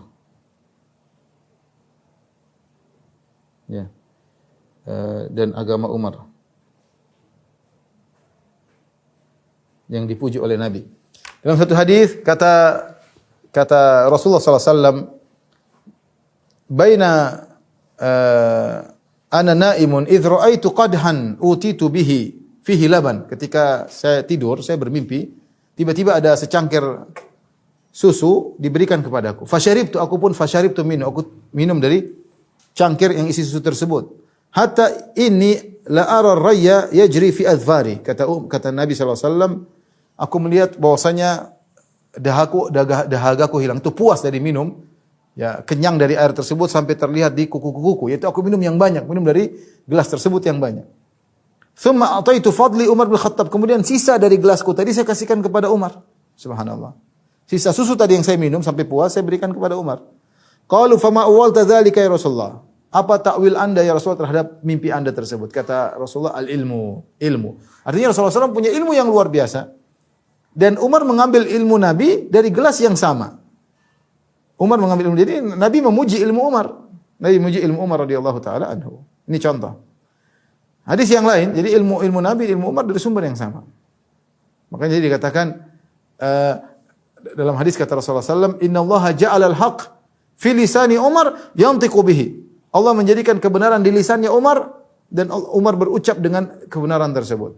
ya, dan agama Umar yang dipuji oleh Nabi. Dalam satu hadis kata Rasulullah SAW, baina ana naimun idh ra'aitu qadhan utitu bihi fihi laban. Ketika saya tidur, saya bermimpi, tiba-tiba ada secangkir susu diberikan kepadaku. Fasyaribtu, aku pun fasyaribtu minhu, aku minum dari cangkir yang isi susu tersebut. Hatta ini la ara rayya yajri fi adfari. Kata Nabi SAW, aku melihat bahwasanya dahagaku hilang. Itu puas dari minum, ya, kenyang dari air tersebut sampai terlihat di kuku-kukuku. Yaitu aku minum yang banyak, minum dari gelas tersebut yang banyak. Thumma ataitu fadli Umar bin Khattab. Kemudian sisa dari gelasku tadi saya kasihkan kepada Umar. Subhanallah. Sisa susu tadi yang saya minum sampai puas saya berikan kepada Umar. Qalu fama awwalta dzalika ya Rasulullah? Apa takwil Anda ya Rasulullah terhadap mimpi Anda tersebut? Kata Rasulullah, al-ilmu, ilmu. Artinya Rasulullah SAW punya ilmu yang luar biasa. Dan Umar mengambil ilmu Nabi dari gelas yang sama. Umar mengambil ilmu. Jadi Nabi memuji ilmu Umar. Nabi memuji ilmu Umar radhiyallahu taala anhu. Ini contoh. Hadis yang lain, jadi ilmu Nabi, ilmu Umar dari sumber yang sama. Makanya jadi dikatakan dalam hadis kata Rasulullah SAW, Inna Allah ja'ala al-haq fi lisani Umar yantiqu bihi. Allah menjadikan kebenaran di lisannya Umar dan Umar berucap dengan kebenaran tersebut.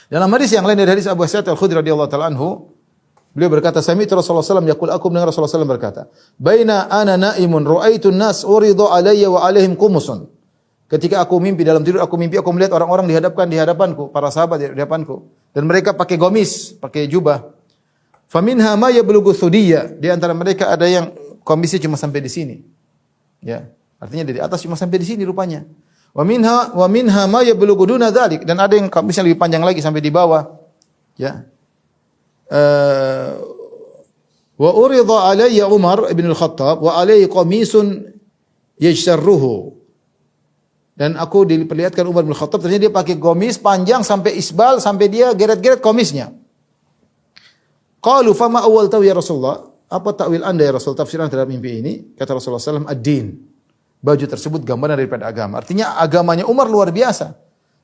Dalam hadis yang lain dari hadis Abu Sa'id Al-Khudri radhiyallahu taala anhu, beliau berkata, "Sami'tu Rasulullah sallallahu alaihi wasallam yaqul, aku mendengar Rasulullah sallallahu alaihi wasallam berkata, "Baina ana na'imun ra'aitu an-nas uridu alayya wa alaihim qumusun." Ketika aku mimpi dalam tidur, aku melihat orang-orang dihadapkan di hadapanku, para sahabat di hadapanku, dan mereka pakai gamis, pakai jubah. Faminha ma yablughu thudiyya, di antara mereka ada yang komisnya cuma sampai di sini. Ya, artinya dari atas cuma sampai di sini rupanya. Wa minha ma yablughu duna dzalik, dan ada yang komisnya lebih panjang lagi sampai di bawah. Ya. Wa urida alayya Umar ibn al-Khattab wa alayhi qamisun yajsarruhu. Dan aku diperlihatkan Umar bin Khattab, ternyata dia pakai gamis panjang sampai isbal, sampai dia geret-geret komisnya. Qalu fama awwaltahu ya Rasulullah? Apa takwil Anda ya Rasul, tafsiran terhadap mimpi ini? Kata Rasulullah SAW, ad-din. Baju tersebut gambaran daripada agama. Artinya agamanya Umar luar biasa.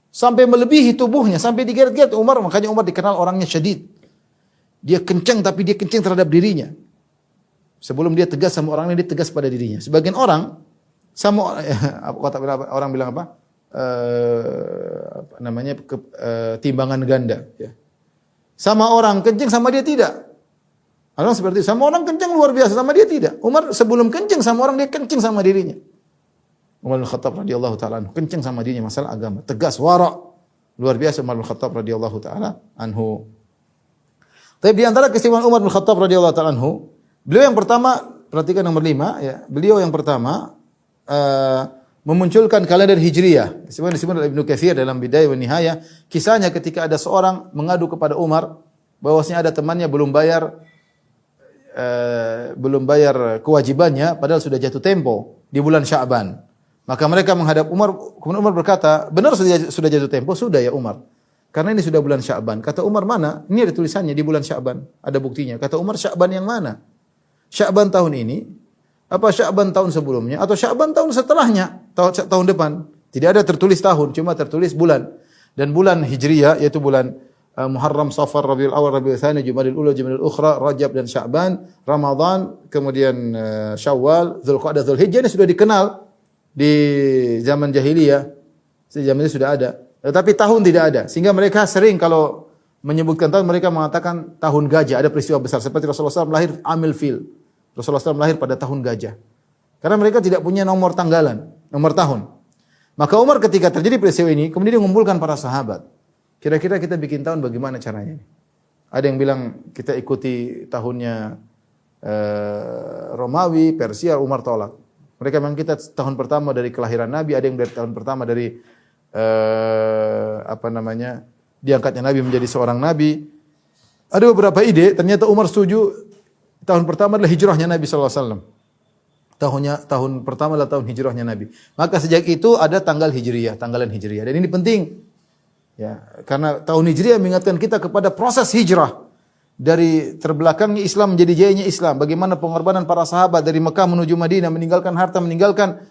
Sampai melebihi tubuhnya, sampai digeret-geret Umar, makanya Umar dikenal orangnya syadid. Dia kencang tapi dia kencang terhadap dirinya. Sebelum dia tegas sama orang lain, dia tegas pada dirinya. Sebagian orang sama orang bilang apa? Timbangan ganda. Ya. Sama orang kencing, sama dia tidak. Orang seperti itu. Sama orang kencing luar biasa, sama dia tidak. Umar sebelum kencing sama orang, dia kencing sama dirinya. Umar bin Khattab radhiyallahu taala anhu kencing sama dirinya masalah agama, tegas, wara. Luar biasa Umar bin Khattab radhiyallahu taala anhu. Tapi di antara keistimewaan Umar bin Khattab radhiyallahu taala anhu, beliau yang pertama, perhatikan nomor 5 ya. Beliau yang pertama memunculkan kalender Hijriyah. Disebut oleh Ibnu Katsir dalam Bidayah wa Nihayah, kisahnya ketika ada seorang mengadu kepada Umar bahwasanya ada temannya belum bayar kewajibannya padahal sudah jatuh tempo di bulan Sya'ban. Maka mereka menghadap Umar, kemudian Umar berkata, "Benar sudah jatuh tempo?" "Sudah ya Umar. Karena ini sudah bulan Sya'ban." Kata Umar, "Mana? Ini ada tulisannya di bulan Sya'ban. Ada buktinya." Kata Umar, "Sya'ban yang mana? Sya'ban tahun ini? Apa Sya'ban tahun sebelumnya? Atau Sya'ban tahun setelahnya? Tahun depan?" Tidak ada tertulis tahun, cuma tertulis bulan. Dan bulan Hijriyah, yaitu bulan Muharram, Safar, Rabiul Awal, Rabiul Tsani, Jumadil Ula, Jumadil Ukhra, Rajab dan Sya'ban, Ramadan, kemudian Syawal, Dzulqa'dah, Dzulhijjah, ini sudah dikenal di zaman jahiliyah. Zaman itu sudah ada. Tetapi tahun tidak ada. Sehingga mereka sering kalau menyebutkan tahun, mereka mengatakan tahun gajah. Ada peristiwa besar. Seperti Rasulullah SAW lahir Amil Fil. Rasulullah SAW lahir pada tahun gajah. Karena mereka tidak punya nomor tanggalan, nomor tahun. Maka Umar ketika terjadi peristiwa ini, kemudian dia mengumpulkan para sahabat. Kira-kira kita bikin tahun bagaimana caranya? Ada yang bilang kita ikuti tahunnya Romawi, Persia, Umar tolak. Mereka memang kita tahun pertama dari kelahiran Nabi, ada yang dari tahun pertama dari diangkatnya Nabi menjadi seorang Nabi. Ada beberapa ide, ternyata Umar setuju tahun pertama adalah hijrahnya Nabi SAW. Tahun pertama adalah tahun hijrahnya Nabi. Maka sejak itu ada tanggal Hijriyah, tanggalan Hijriyah. Dan ini penting. Ya, karena tahun Hijriyah mengingatkan kita kepada proses hijrah. Dari terbelakangnya Islam menjadi jayanya Islam. Bagaimana pengorbanan para sahabat dari Mekah menuju Madinah, meninggalkan harta, meninggalkan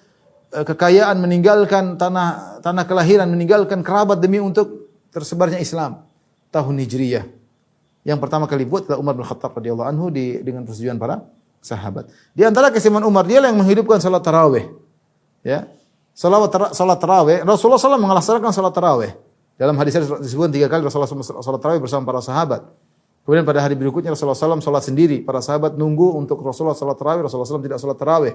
kekayaan, meninggalkan tanah kelahiran, meninggalkan kerabat demi untuk tersebarnya Islam. Tahun Hijriyah. Yang pertama kali buat adalah Umar bin Khattab radhiyallahu anhu dengan persetujuan para sahabat. Di antara keistimewaan Umar, dia yang menghidupkan salat tarawih. Ya. Salat tarawih, Rasulullah SAW melaksanakan salat tarawih. Dalam hadis disebutkan 3 kali Rasulullah SAW salat tarawih bersama para sahabat. Kemudian pada hari berikutnya Rasulullah SAW salat sendiri. Para sahabat nunggu untuk Rasulullah salat tarawih. Rasulullah SAW tidak salat tarawih.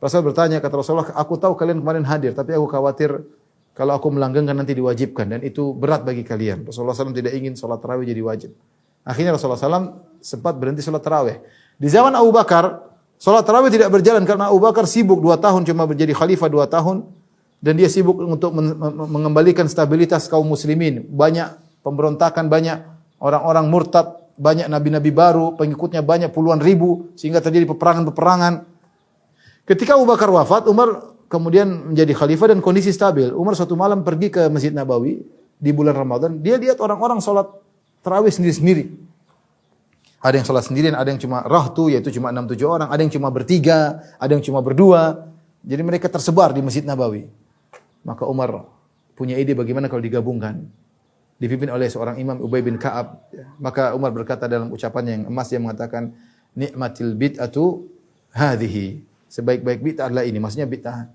Rasul bertanya, kata Rasulullah, aku tahu kalian kemarin hadir, tapi aku khawatir kalau aku melanggengkan nanti diwajibkan. Dan itu berat bagi kalian. Rasulullah SAW tidak ingin salat tarawih jadi wajib. Akhirnya Rasulullah SAW sempat berhenti salat tarawih. Di zaman Abu Bakar, salat tarawih tidak berjalan karena Abu Bakar sibuk 2 tahun, cuma menjadi khalifah 2 tahun. Dan dia sibuk untuk mengembalikan stabilitas kaum muslimin. Banyak pemberontakan, banyak orang-orang murtad, banyak nabi-nabi baru, pengikutnya banyak puluhan ribu, sehingga terjadi peperangan-peperangan. Ketika Abu Bakar wafat, Umar kemudian menjadi khalifah dan kondisi stabil. Umar suatu malam pergi ke Masjid Nabawi di bulan Ramadan. Dia lihat orang-orang salat tarawih sendiri-sendiri. Ada yang salat sendirian, ada yang cuma rahtu, yaitu cuma 6-7 orang. Ada yang cuma bertiga, ada yang cuma berdua. Jadi mereka tersebar di Masjid Nabawi. Maka Umar punya ide bagaimana kalau digabungkan. Dipimpin oleh seorang imam Ubay bin Ka'ab. Maka Umar berkata dalam ucapannya yang emas, dia mengatakan, nikmatil bid'atu hadhihi. Sebaik-baik bid'ah adalah ini. Maksudnya bid'ah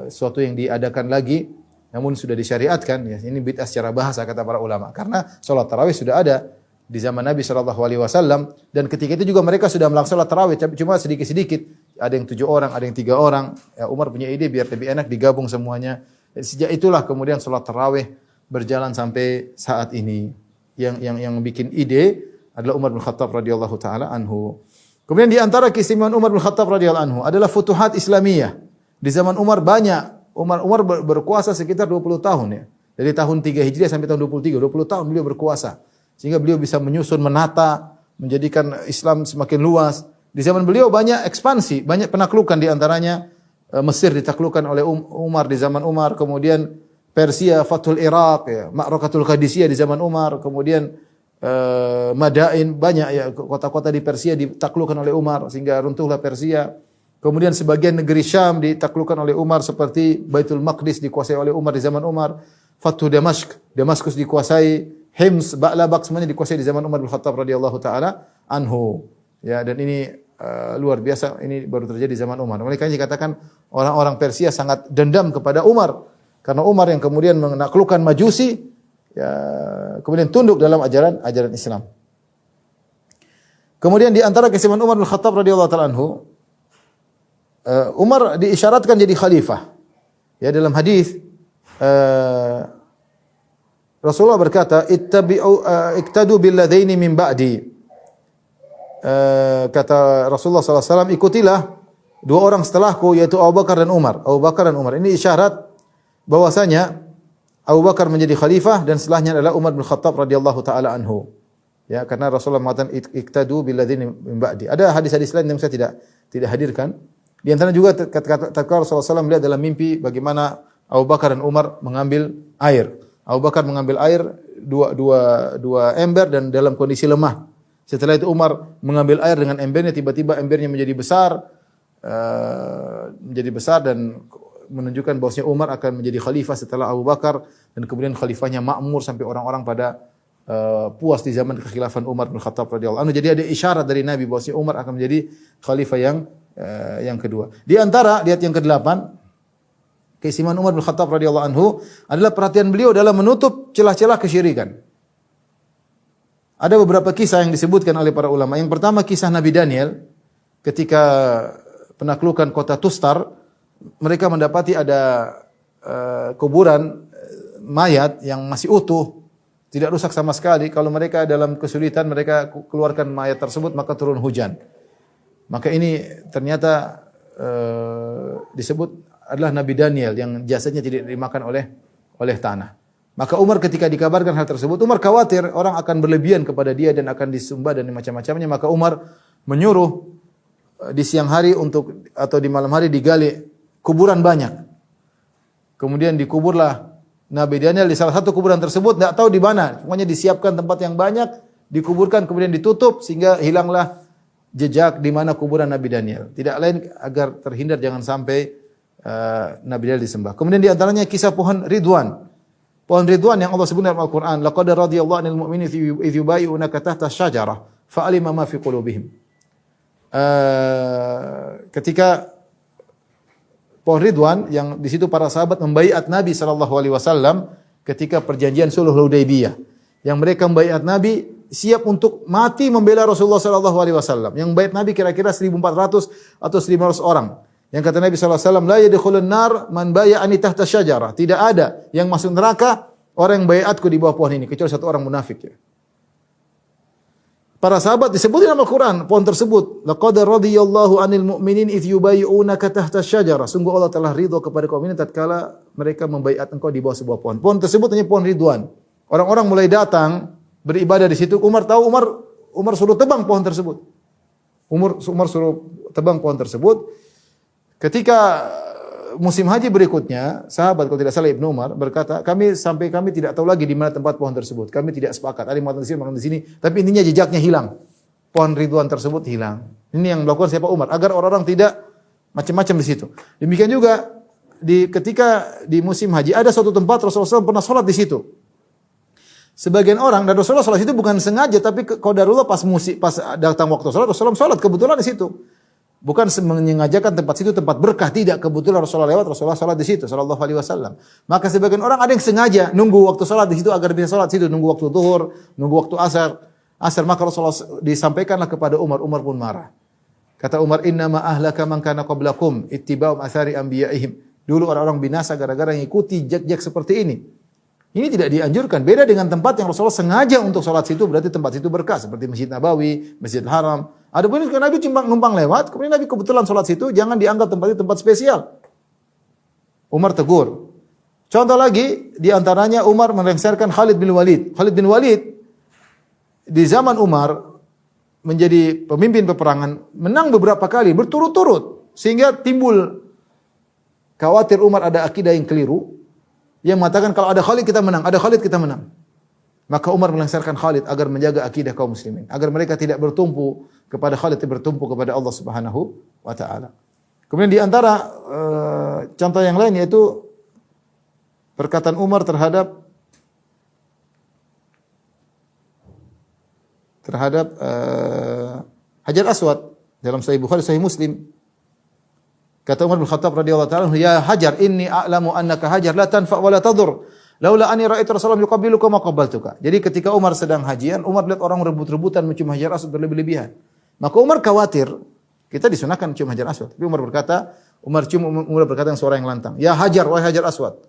suatu yang diadakan lagi namun sudah disyariatkan. Ya, ini bid'ah secara bahasa kata para ulama. Karena salat tarawih sudah ada di zaman Nabi SAW dan ketika itu juga mereka sudah melaksanakan salat tarawih cuma sedikit-sedikit. Ada yang 7 orang, ada yang 3 orang. Ya, Umar punya ide biar lebih enak digabung semuanya. Dan sejak itulah kemudian salat tarawih berjalan sampai saat ini. Yang bikin ide adalah Umar bin Khattab radhiyallahu taala anhu. Kemudian di antara keistimewaan Umar bin Khattab radhiyallahu anhu adalah futuhat Islamiyah. Di zaman Umar banyak. Umar berkuasa sekitar 20 tahun ya. Dari tahun 3 Hijriah sampai tahun 23, 20 tahun beliau berkuasa. Sehingga beliau bisa menyusun, menata, menjadikan Islam semakin luas. Di zaman beliau banyak ekspansi, banyak penaklukan di antaranya Mesir ditaklukkan oleh Umar di zaman Umar, kemudian Persia, Fathul Iraq, ya, Ma'rakatul Qadisiyah di zaman Umar, kemudian Madain, banyak ya kota-kota di Persia ditaklukkan oleh Umar sehingga runtuhlah Persia. Kemudian sebagian negeri Syam ditaklukkan oleh Umar seperti Baitul Maqdis dikuasai oleh Umar di zaman Umar. Fathu Damaskus dikuasai, Hims, Ba'labak semuanya dikuasai di zaman Umar bin Khattab radhiyallahu taala anhu. Ya, dan ini luar biasa, ini baru terjadi di zaman Umar. Mereka dikatakan orang-orang Persia sangat dendam kepada Umar karena Umar yang kemudian menaklukkan Majusi, ya, kemudian tunduk dalam ajaran Islam. Kemudian di antara keistimewaan Umar bin Khattab radhiyallahu taala anhu, Umar diisyaratkan jadi khalifah. Ya, dalam hadis Rasulullah berkata, iktadu billadaini min ba'di. Kata Rasulullah SAW, ikutilah 2 orang setelahku, yaitu Abu Bakar dan Umar. Abu Bakar dan Umar. Ini isyarat bahwasanya Abu Bakar menjadi khalifah dan setelahnya adalah Umar bin Khattab radhiyallahu taala anhu. Ya, karena Rasulullah mengatakan iktadu billadzina min ba'di. Ada hadis-hadis lain yang saya tidak hadirkan. Di antara juga tatkala Rasulullah SAW melihat dalam mimpi bagaimana Abu Bakar dan Umar mengambil air. Abu Bakar mengambil air dua ember dan dalam kondisi lemah. Setelah itu Umar mengambil air dengan embernya, tiba-tiba embernya menjadi besar dan menunjukkan bahwasanya Umar akan menjadi khalifah setelah Abu Bakar dan kemudian khalifahnya makmur sampai orang-orang pada puas di zaman kekhilafan Umar bin Khattab radhiyallahu anhu. Jadi ada isyarat dari Nabi bahwasanya Umar akan menjadi khalifah yang kedua. Di antara lihat yang ke-8, keistimewaan Umar bin Khattab radhiyallahu anhu adalah perhatian beliau dalam menutup celah-celah kesyirikan. Ada beberapa kisah yang disebutkan oleh para ulama. Yang pertama kisah Nabi Daniel ketika penaklukan kota Tustar, mereka mendapati ada kuburan mayat yang masih utuh, tidak rusak sama sekali. Kalau mereka dalam kesulitan, mereka keluarkan mayat tersebut, maka turun hujan. Maka ini ternyata disebut adalah Nabi Daniel yang jasadnya tidak dimakan oleh tanah. Maka Umar ketika dikabarkan hal tersebut, Umar khawatir orang akan berlebihan kepada dia dan akan disembah dan macam-macamnya. Maka Umar menyuruh di siang hari atau di malam hari digali kuburan banyak. Kemudian dikuburlah Nabi Daniel di salah satu kuburan tersebut, tidak tahu di mana. Semuanya disiapkan tempat yang banyak, dikuburkan kemudian ditutup sehingga hilanglah jejak di mana kuburan Nabi Daniel. Tidak lain agar terhindar jangan sampai Nabi Daniel disembah. Kemudian di antaranya kisah pohon Ridwan. Pohon Ridwan yang Allah sebut dalam Al-Qur'an, laqad radiyallahu 'anil mu'minina idh yubayyi'unaka tahta asy-syajarah fa'alima ma fi qulubihim. Ketika pohon Ridwan yang di situ para sahabat membaiat Nabi sallallahu alaihi wasallam ketika perjanjian Sulh Hudaybiyah. Yang mereka membaiat Nabi siap untuk mati membela Rasulullah sallallahu alaihi wasallam. Yang baiat Nabi kira-kira 1.400 atau 1.500 orang. Yang kata Nabi sallallahu alaihi wasallam, la yadkhulun nar man bai'ani tahta syajarah. Tidak ada yang masuk neraka orang yang baiatku di bawah pohon ini kecuali satu orang munafik ya. Para sahabat disebutin dalam Al-Quran pohon tersebut. Laqad radiyallahu 'anil mu'minin idh yubayyi'unaka tahta syajarah. Sungguh Allah telah ridha kepada kaum mukminin tatkala mereka membaiat engkau di bawah sebuah pohon. Pohon tersebut hanya pohon Ridwan. Orang-orang mulai datang beribadah di situ. Umar suruh tebang pohon tersebut. Umar suruh tebang pohon tersebut. Ketika musim haji berikutnya, sahabat kalau tidak salah Ibnu Umar berkata, kami tidak tahu lagi di mana tempat pohon tersebut. Kami tidak sepakat. Ada yang mengatakan di sini, tapi intinya jejaknya hilang. Pohon Ridwan tersebut hilang. Ini yang melakukan siapa Umar agar orang-orang tidak macam-macam di situ. Demikian juga ketika di musim haji ada suatu tempat Rasulullah SAW pernah sholat di situ. Sebagian orang dan Rasulullah sholat itu bukan sengaja, tapi qadarullah pas datang waktu sholat Rasulullah sholat kebetulan di situ. Bukan menyengajakan tempat situ tempat berkah, tidak, kebetulan Rasulullah lewat, Rasulullah salat di situ sallallahu alaihi wasallam. Maka sebagian orang ada yang sengaja nunggu waktu salat di situ agar bisa salat di situ, nunggu waktu zuhur, nunggu waktu asar, maka Rasulullah disampaikanlah kepada Umar pun marah. Kata Umar, "Inna ma ahlaka man kana qablakum ittiba'u athari anbiya'ihim." Dulu orang-orang binasa gara-gara mengikuti jejak seperti ini. Ini tidak dianjurkan. Beda dengan tempat yang Rasulullah sengaja untuk salat situ, berarti tempat situ berkah seperti Masjid Nabawi, Masjidil Haram. Adapun Nabi cuma numpang lewat, kemudian Nabi kebetulan salat situ, jangan dianggap tempat itu tempat spesial. Umar tegur. Contoh lagi, di antaranya Umar melengsarkan Khalid bin Walid. Khalid bin Walid di zaman Umar menjadi pemimpin peperangan, menang beberapa kali berturut-turut sehingga timbul khawatir Umar ada akidah yang keliru. Yang mengatakan kalau ada Khalid kita menang, ada Khalid kita menang. Maka Umar melengsarkan Khalid agar menjaga akidah kaum muslimin, agar mereka tidak bertumpu kepada Khalid, bertumpu kepada Allah Subhanahu wa taala. Kemudian di antara contoh yang lain yaitu perkataan Umar terhadap Hajar Aswad dalam Sahih Bukhari, Sahih Muslim. Kata Umar bin Khattab radhiyallahu ta'ala, "Ya Hajar, inni a'lamu annaka Hajar la tanfa' wa la tadur. Laula anni ra'aitu Rasulullah yuqabbiluka ma qabbaltuka." Jadi ketika Umar sedang hajian, Umar lihat orang rebut-rebutan mencium Hajar Aswad berlebih-lebihan. Maka Umar khawatir, kita disunahkan mencium Hajar Aswad. Tapi Umar berkata dengan suara yang lantang, "Ya Hajar, wahai Hajar Aswad.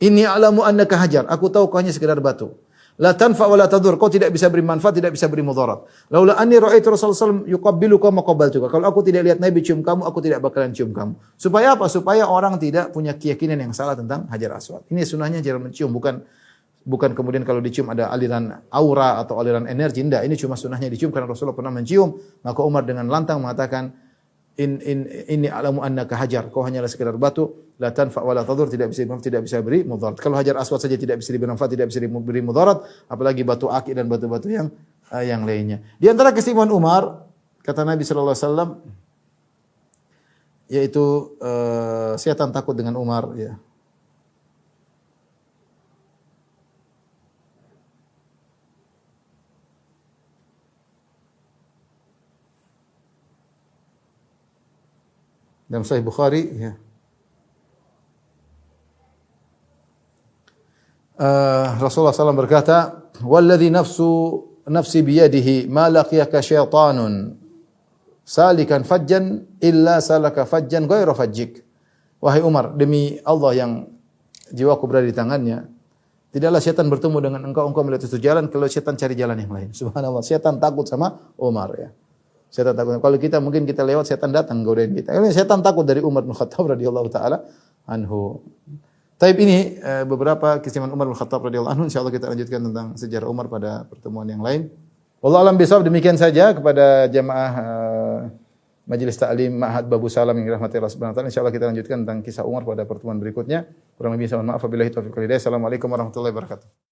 Inni a'lamu annaka Hajar. Aku tahu kau hanya sekedar batu. La tanfa' wa la tadur. Kau tidak bisa beri manfaat, tidak bisa beri mudarat. Laula anni ra'aitu Rasulullah sallallahu alaihi wasallam yuqabbiluka ma qabbaltuka." Kalau aku tidak lihat Nabi cium kamu, aku tidak bakalan cium kamu. Supaya apa? Supaya orang tidak punya keyakinan yang salah tentang Hajar Aswad. Ini sunahnya jarang mencium, bukan kemudian kalau dicium ada aliran aura atau aliran energi. Tidak, ini cuma sunahnya dicium karena Rasulullah pernah mencium. Maka Umar dengan lantang mengatakan, "Inni a'lamu annaka Hajar." Kau hanyalah sekedar batu, la tanfa' wa la tadur, tidak bisa beri mudarat. Kalau Hajar Aswad saja tidak bisa diberi manfaat, tidak bisa diberi mudarat, apalagi batu akik dan batu-batu yang lainnya. Di antara keistimewaan Umar, kata Nabi sallallahu alaihi wasallam, yaitu setan takut dengan Umar ya. Dalam Sahih Bukhari ya. Rasulullah SAW berkata, "Walladhi nafsi biyadihi ma laqiyaka syaitanun salikan fajjan illa salaka fajjan ghayra fajjik." Wahai Umar, demi Allah yang jiwaku berada di tangannya, tidaklah syaitan bertemu dengan engkau melihat itu jalan kalau syaitan cari jalan yang lain. Subhanallah, syaitan takut sama Umar ya. Syaitan takut. Kalau kita mungkin kita lewat, syaitan datang godain kita. Ini syaitan takut dari Umar bin Khattab radhiyallahu taala anhu. Taib ini beberapa keistimewaan Umar bin Khattab radhiyallahu anhu. Insyaallah kita lanjutkan tentang sejarah Umar pada pertemuan yang lain. Wallahu a'lam bishawab. Demikian saja kepada jamaah Majelis Ta'lim Ma'had Babu Salam yang dirahmati Allah Subhanahu wa taala. Insyaallah kita lanjutkan tentang kisah Umar pada pertemuan berikutnya. Kurang lebih saya mohon maaf. Wabillahi taufiq wal hidayah. Assalamualaikum warahmatullahi wabarakatuh.